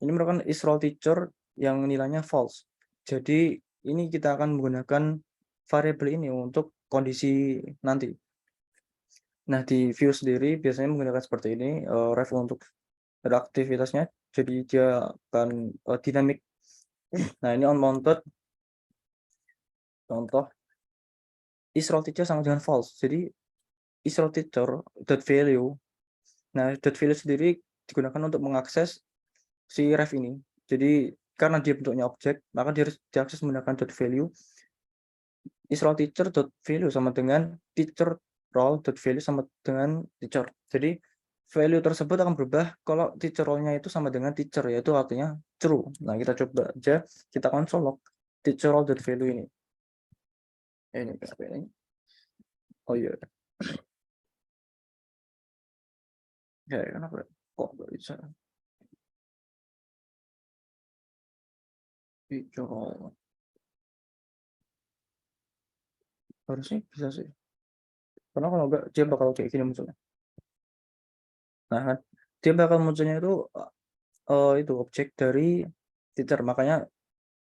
Ini merupakan isRoleTeacher yang nilainya false. Jadi ini kita akan menggunakan variabel ini untuk kondisi nanti. Nah, di view sendiri biasanya menggunakan seperti ini, ref untuk aktivitasnya. Jadi dia akan dynamic. Nah, ini on mounted. Contoh isRoleTeacher sama dengan false. Jadi isRoleTeacher.value. Nah, .value sendiri digunakan untuk mengakses si ref ini. Jadi karena dia bentuknya objek, maka dia harus diakses menggunakan .value. isRoleTeacher.value sama dengan teacher role.value sama dengan teacher. Jadi value tersebut akan berubah kalau teacher role-nya itu sama dengan teacher, yaitu artinya true. Nah, kita coba aja, kita console log teacher role.value ini. Ini. Oh iya. Ya, kenapa? Kok nggak bisa? Teacher role. Harusnya bisa sih. Karena kalau nggak, dia bakal kayak gini munculnya. Nah, kan dia bakal munculnya itu objek dari teacher, makanya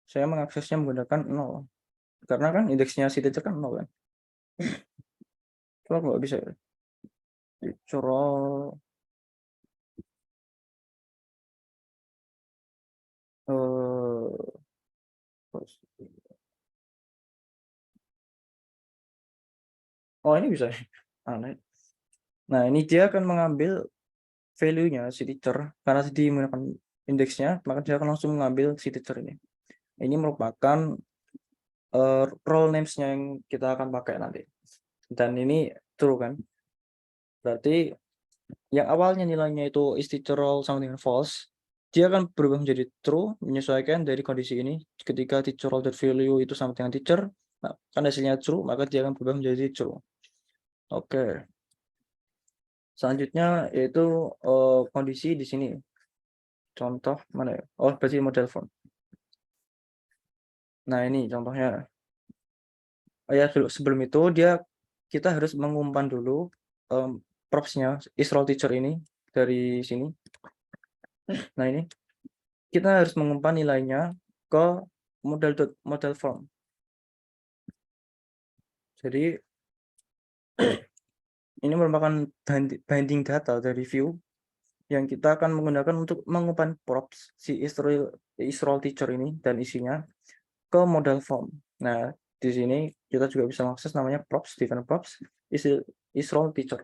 saya mengaksesnya menggunakan 0, karena kan indeksnya si teacher kan 0 kan. Coba nggak bisa ya. Teacher role, oh ini bisa. Aneh. Nah, ini dia akan mengambil value-nya si teacher, karena dia menggunakan indeksnya, maka dia akan langsung mengambil si teacher ini. Ini merupakan role names-nya yang kita akan pakai nanti. Dan ini true kan? Berarti yang awalnya nilainya itu is teacher role sama dengan false, dia akan berubah menjadi true menyesuaikan dari kondisi ini. Ketika teacher role.value itu sama dengan teacher, nah, kan hasilnya true, maka dia akan berubah menjadi true. Oke. Selanjutnya yaitu kondisi di sini. Contoh mana ya? Oh, berarti model form. Nah, ini contohnya. Oh ya, sebelum itu kita harus mengumpan dulu props-nya is role teacher ini dari sini. Nah, ini kita harus mengumpan nilainya ke model form. Jadi ini merupakan binding data dari view yang kita akan menggunakan untuk mengumpan props si is role teacher ini dan isinya ke model form. Nah, di sini kita juga bisa mengakses namanya props, different props is role teacher.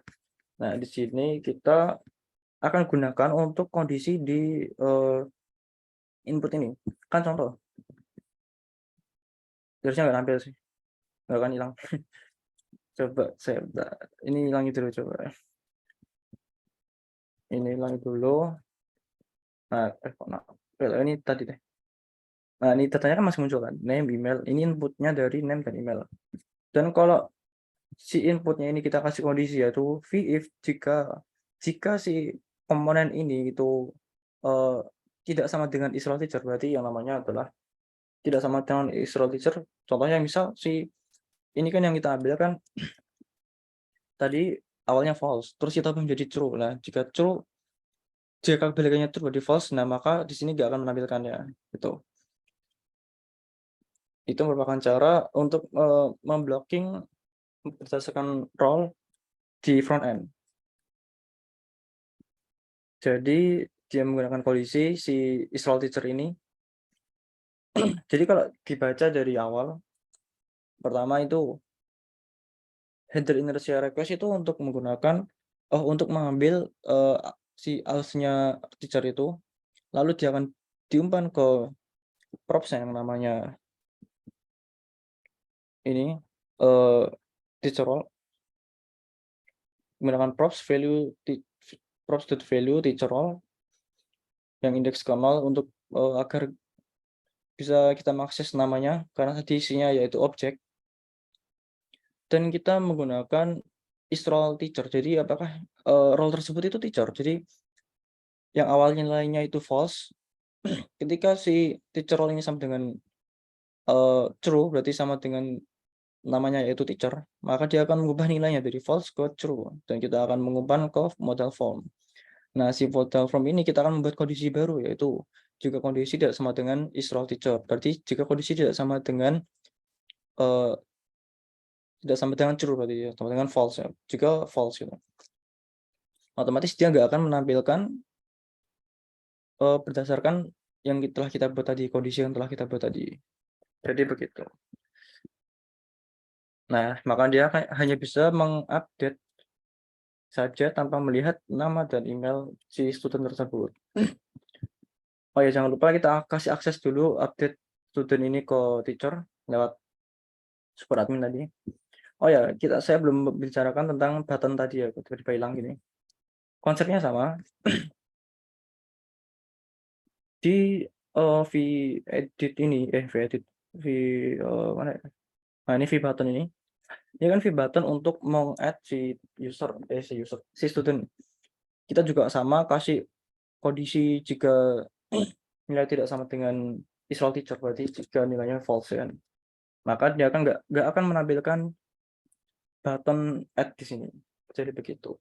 Nah, di sini kita akan gunakan untuk kondisi di input ini. Kan contoh, harusnya nggak nampil sih, nggak akan hilang. Coba saya ini hilangi dulu coba. Ini hilangi dulu. Nah, ini tadi deh. Nah, ini datanya kan masih muncul kan, name, email. Ini inputnya dari name dan email. Dan kalau si inputnya ini kita kasih kondisi yaitu if jika si komponen ini itu tidak sama dengan is role teacher, berarti yang namanya adalah tidak sama dengan is role teacher. Contohnya misal si ini kan yang kita ambil kan tadi awalnya false, terus kita menjadi true. Nah, jika kebalikannya true berarti false, nah maka di sini nggak akan menampilkannya. Gitu. Itu merupakan cara untuk memblocking berdasarkan role di front end. Jadi dia menggunakan polisi si is role teacher ini. Jadi kalau dibaca dari awal, pertama itu header inertia request itu untuk untuk mengambil si als-nya teacher itu, lalu dia akan diumpan ke props yang namanya ini teacher role menggunakan props.value teacher role yang indeks ke 0 untuk agar bisa kita mengakses namanya karena tadi isinya yaitu objek. Dan kita menggunakan is role teacher. Jadi apakah role tersebut itu teacher. Jadi yang awalnya nilainya itu false, ketika si teacher role ini sama dengan true, berarti sama dengan namanya yaitu teacher, maka dia akan mengubah nilainya dari false ke true dan kita akan mengumpan ke model form. Nah, si model form ini kita akan membuat kondisi baru yaitu jika kondisi tidak sama dengan is role teacher. Berarti jika kondisi tidak sama dengan true berarti ya, sama dengan false ya. Jika false gitu. Otomatis dia nggak akan menampilkan berdasarkan yang telah kita buat tadi, kondisi yang telah kita buat tadi. Jadi begitu. Nah, maka dia hanya bisa mengupdate saja tanpa melihat nama dan email si student tersebut. Oh ya, jangan lupa kita kasih akses dulu update student ini ke teacher lewat support admin tadi. Oh ya, saya belum membicarakan tentang button tadi ya, tiba-tiba hilang gini. Konsepnya sama. Di v-edit ini, v-edit, mana ya? Nah, ini v-button ini. Ini kan v-button untuk meng-add si student. Kita juga sama kasih kondisi jika nilai tidak sama dengan is role teacher, berarti jika nilainya false kan. Maka dia akan nggak akan menampilkan button add di sini. Jadi begitu.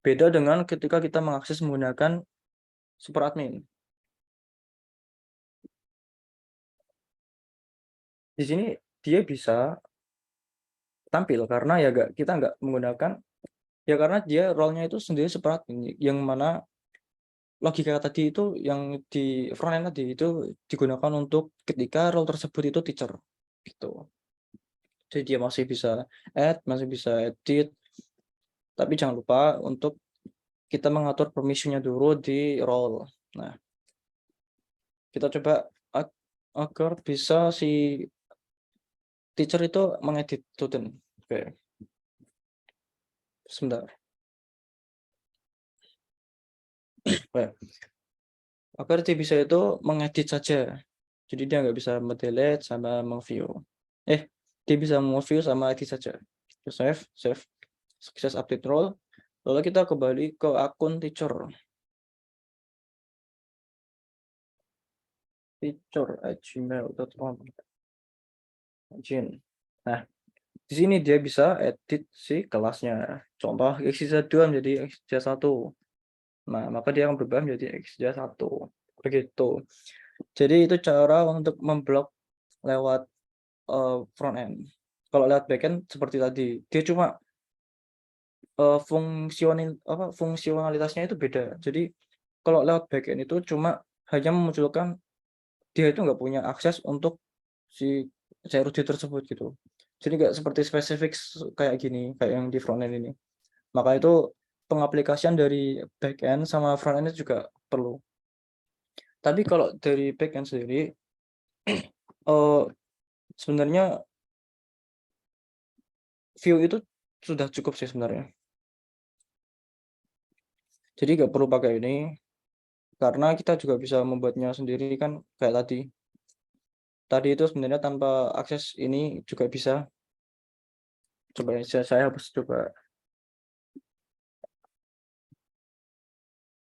Beda dengan ketika kita mengakses menggunakan super admin. Di sini dia bisa tampil karena ya kita nggak menggunakan ya karena dia role-nya itu sendiri super admin yang mana logika tadi itu yang di front end tadi itu digunakan untuk ketika role tersebut itu teacher gitu. Jadi dia masih bisa add, masih bisa edit, tapi jangan lupa untuk kita mengatur permission-nya dulu di role. Nah, kita coba agar bisa si teacher itu mengedit student. Oke, sebentar. Oke. agar dia bisa itu mengedit saja. Jadi dia nggak bisa mendelete sama meng-view. Dia bisa meng-view sama edit saja. Save save, sukses update role, lalu kita kembali ke akun teacher@gmail.com. Login. Nah, di sini dia bisa edit si kelasnya. Contoh X-2 menjadi X-1. Nah, maka dia akan berubah menjadi X-1. Begitu. Jadi itu cara untuk memblok lewat front end. Kalau lewat backend seperti tadi, dia cuma fungsionalitasnya itu beda. Jadi kalau lewat backend itu cuma hanya memunculkan dia itu nggak punya akses untuk si CRUD tersebut gitu. Jadi nggak seperti spesifik kayak gini, kayak yang di front end ini. Maka itu pengaplikasian dari backend sama front end juga perlu. Tapi kalau dari backend sendiri, eee, sebenarnya view itu sudah cukup sih sebenarnya. Jadi nggak perlu pakai ini, karena kita juga bisa membuatnya sendiri kan kayak tadi. Tadi itu sebenarnya tanpa akses ini juga bisa. Coba ya, saya hapus coba.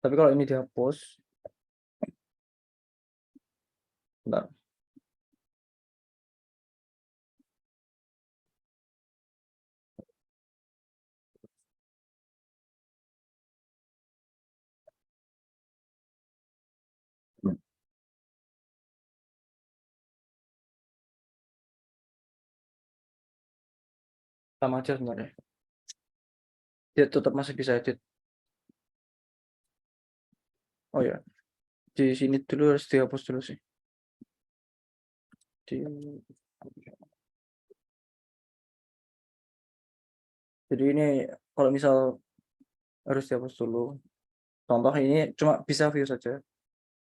Tapi kalau ini dihapus, bentar, sama aja sebenarnya. Dia tetap masih bisa edit. Oh ya, di sini dulu harus dihapus dulu sih. Di jadi ini kalau misal harus dihapus dulu. Contoh ini cuma bisa view saja,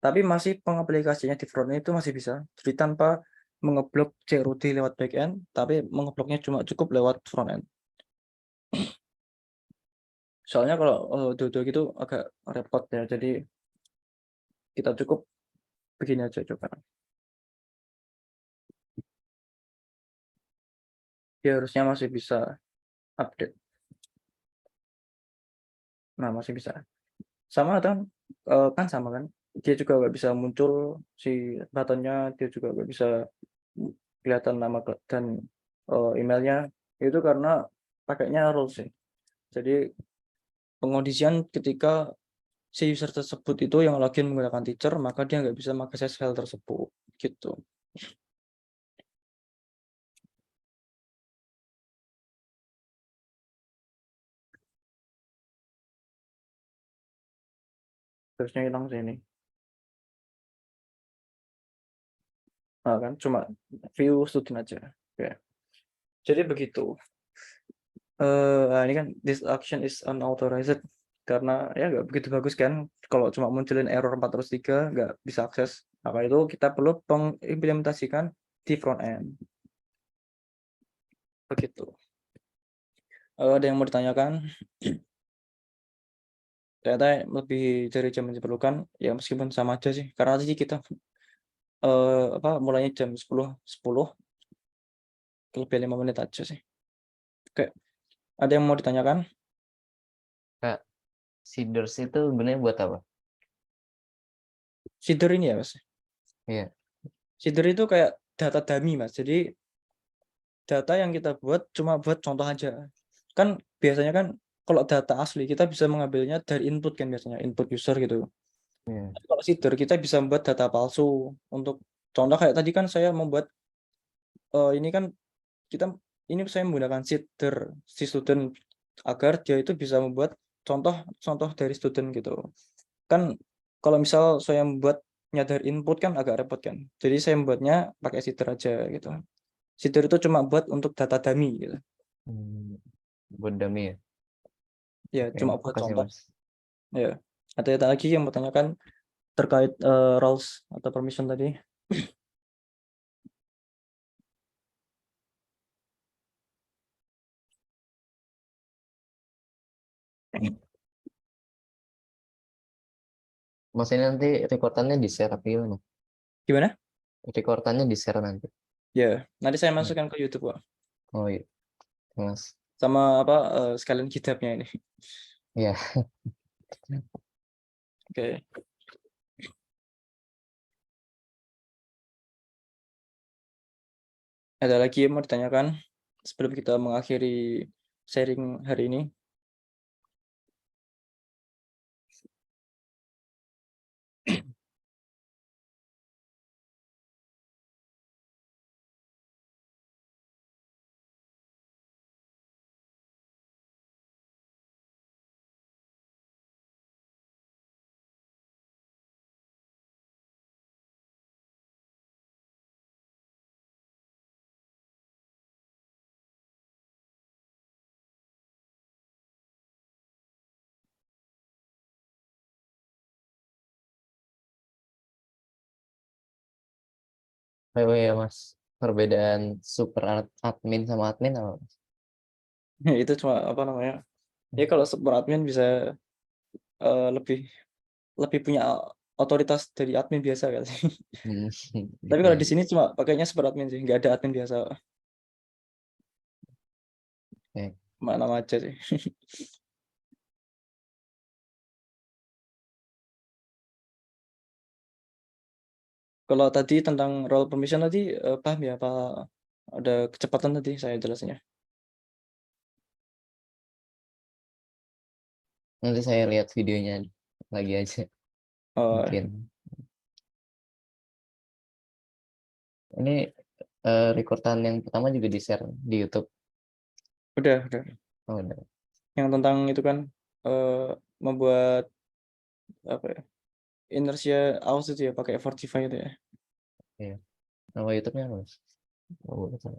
tapi masih pengaplikasiannya di front end itu masih bisa. Jadi tanpa mengeblok CRUD lewat backend, tapi mengebloknya cuma cukup lewat front end. Soalnya kalau, dua-dua gitu agak repot ya, jadi kita cukup begini aja coba. Dia harusnya masih bisa update. Nah, masih bisa. Sama kan, kan sama kan, dia juga nggak bisa muncul si button-nya, dia juga nggak bisa kelihatan nama dan, email-nya, itu karena pakainya rules sih. Jadi pengondisian ketika si user tersebut itu yang login menggunakan teacher, maka dia nggak bisa mengakses file tersebut, gitu. Harusnya hilang sih ini. Nah kan cuma view student aja, oke. Jadi begitu. Ini kan this action is unauthorized karena ya nggak begitu bagus kan kalau cuma munculin error 403 nggak bisa akses. Maka itu kita perlu mengimplementasikan di front end, begitu. Ada yang mau ditanyakan? Ternyata lebih dari jam yang diperlukan, ya meskipun sama aja sih, karena tadi kita, mulainya jam 10.10, lebih 5 menit aja sih. Oke, ada yang mau ditanyakan? Kak, seeders itu sebenarnya buat apa? Seeder ini ya, Mas? Iya. Seeder itu kayak data dummy, Mas. Jadi data yang kita buat cuma buat contoh aja. Kan biasanya kan kalau data asli kita bisa mengambilnya dari input kan biasanya, input user gitu. Iya. Kalau seeder kita bisa membuat data palsu untuk contoh kayak tadi kan saya membuat, ini kan kita ini saya menggunakan seeder si student agar dia itu bisa membuat contoh-contoh dari student gitu. Kan kalau misal saya membuatnya dari input kan agak repot kan. Jadi saya membuatnya pakai seeder aja gitu. Seeder itu cuma buat untuk data dummy gitu. Hmm, buat dummy ya. Ya, Oke, cuma buat makasih contoh. Mas. Ya. Ada lagi yang mau tanyakan terkait, roles atau permission tadi? Maksudnya nanti recordannya di-share apa gimana? Gimana? Recordannya di-share nanti? Ya, nanti saya Hmm. masukkan ke YouTube kok. Oh iya, Mas. Sama apa, sekalian kitabnya ini. Iya. Oke. Ada lagi yang mau ditanyakan sebelum kita mengakhiri sharing hari ini? Oh iya, Mas. Perbedaan super admin sama admin apa, Mas? Itu cuma apa namanya, ya kalau super admin bisa, lebih lebih punya otoritas dari admin biasa kan sih. Hmm, Tapi iya, kalau di iya. sini cuma pakainya super admin sih, nggak ada admin biasa, Oke. cuma nama aja sih. Kalau tadi tentang role permission tadi, paham ya? Apa ada kecepatan tadi saya jelasnya? Nanti saya lihat videonya lagi aja Oh, mungkin. Ini recordan yang pertama juga di-share di YouTube. udah. Oh, udah. Yang tentang itu kan, membuat apa ya, inertia aus itu ya, pakai Fortify itu ya. Iya. Nama YouTube-nya apa, Mas? Oh, boleh tahu.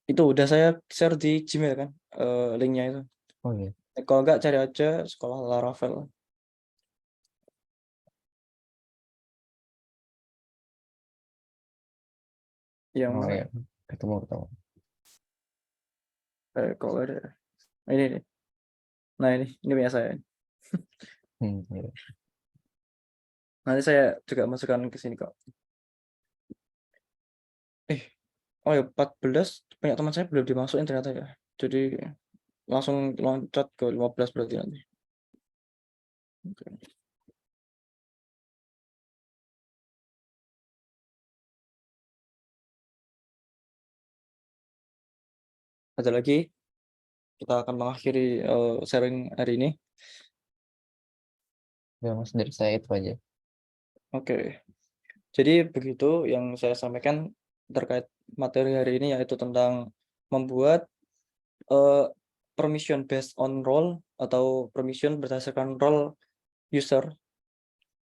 Itu udah saya share di Gmail kan, link-nya itu. Oh iya. Kalau nggak cari aja Sekolah Laravel, yang Oh mana iya. ya? Ketemu. Kalau ada ini nih. Nah ini punya saya. Iya. Nanti saya juga masukkan ke sini kok. Eh, oh ya 14 banyak teman saya belum dimasukin ternyata ya. Jadi langsung loncat ke 15 berarti nanti. Oke. Ada lagi, kita akan mengakhiri, sharing hari ini. Ya, Mas, dari saya itu aja. Oke. Jadi begitu yang saya sampaikan terkait materi hari ini, yaitu tentang membuat, eee, permission based on role atau permission berdasarkan role user,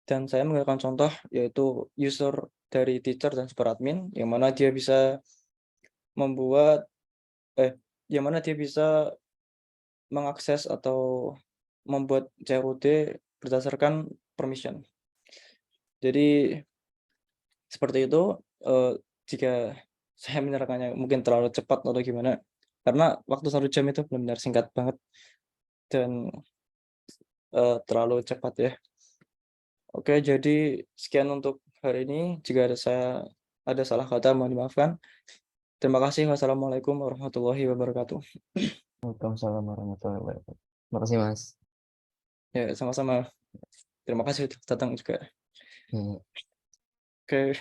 dan saya menggunakan contoh yaitu user dari teacher dan super admin, yang mana dia bisa membuat yang mana dia bisa mengakses atau membuat CRUD berdasarkan permission. Jadi seperti itu, jika saya menyerahkannya mungkin terlalu cepat atau gimana, karena waktu 1 jam itu benar-benar singkat banget dan, terlalu cepat ya. Oke, jadi sekian untuk hari ini, jika ada salah kata mohon dimaafkan. Terima kasih. Wassalamualaikum warahmatullahi wabarakatuh. Waalaikumsalam warahmatullahi wabarakatuh. Makasih, Mas. Ya, sama-sama. Terima kasih sudah datang juga. Hmm. Oke.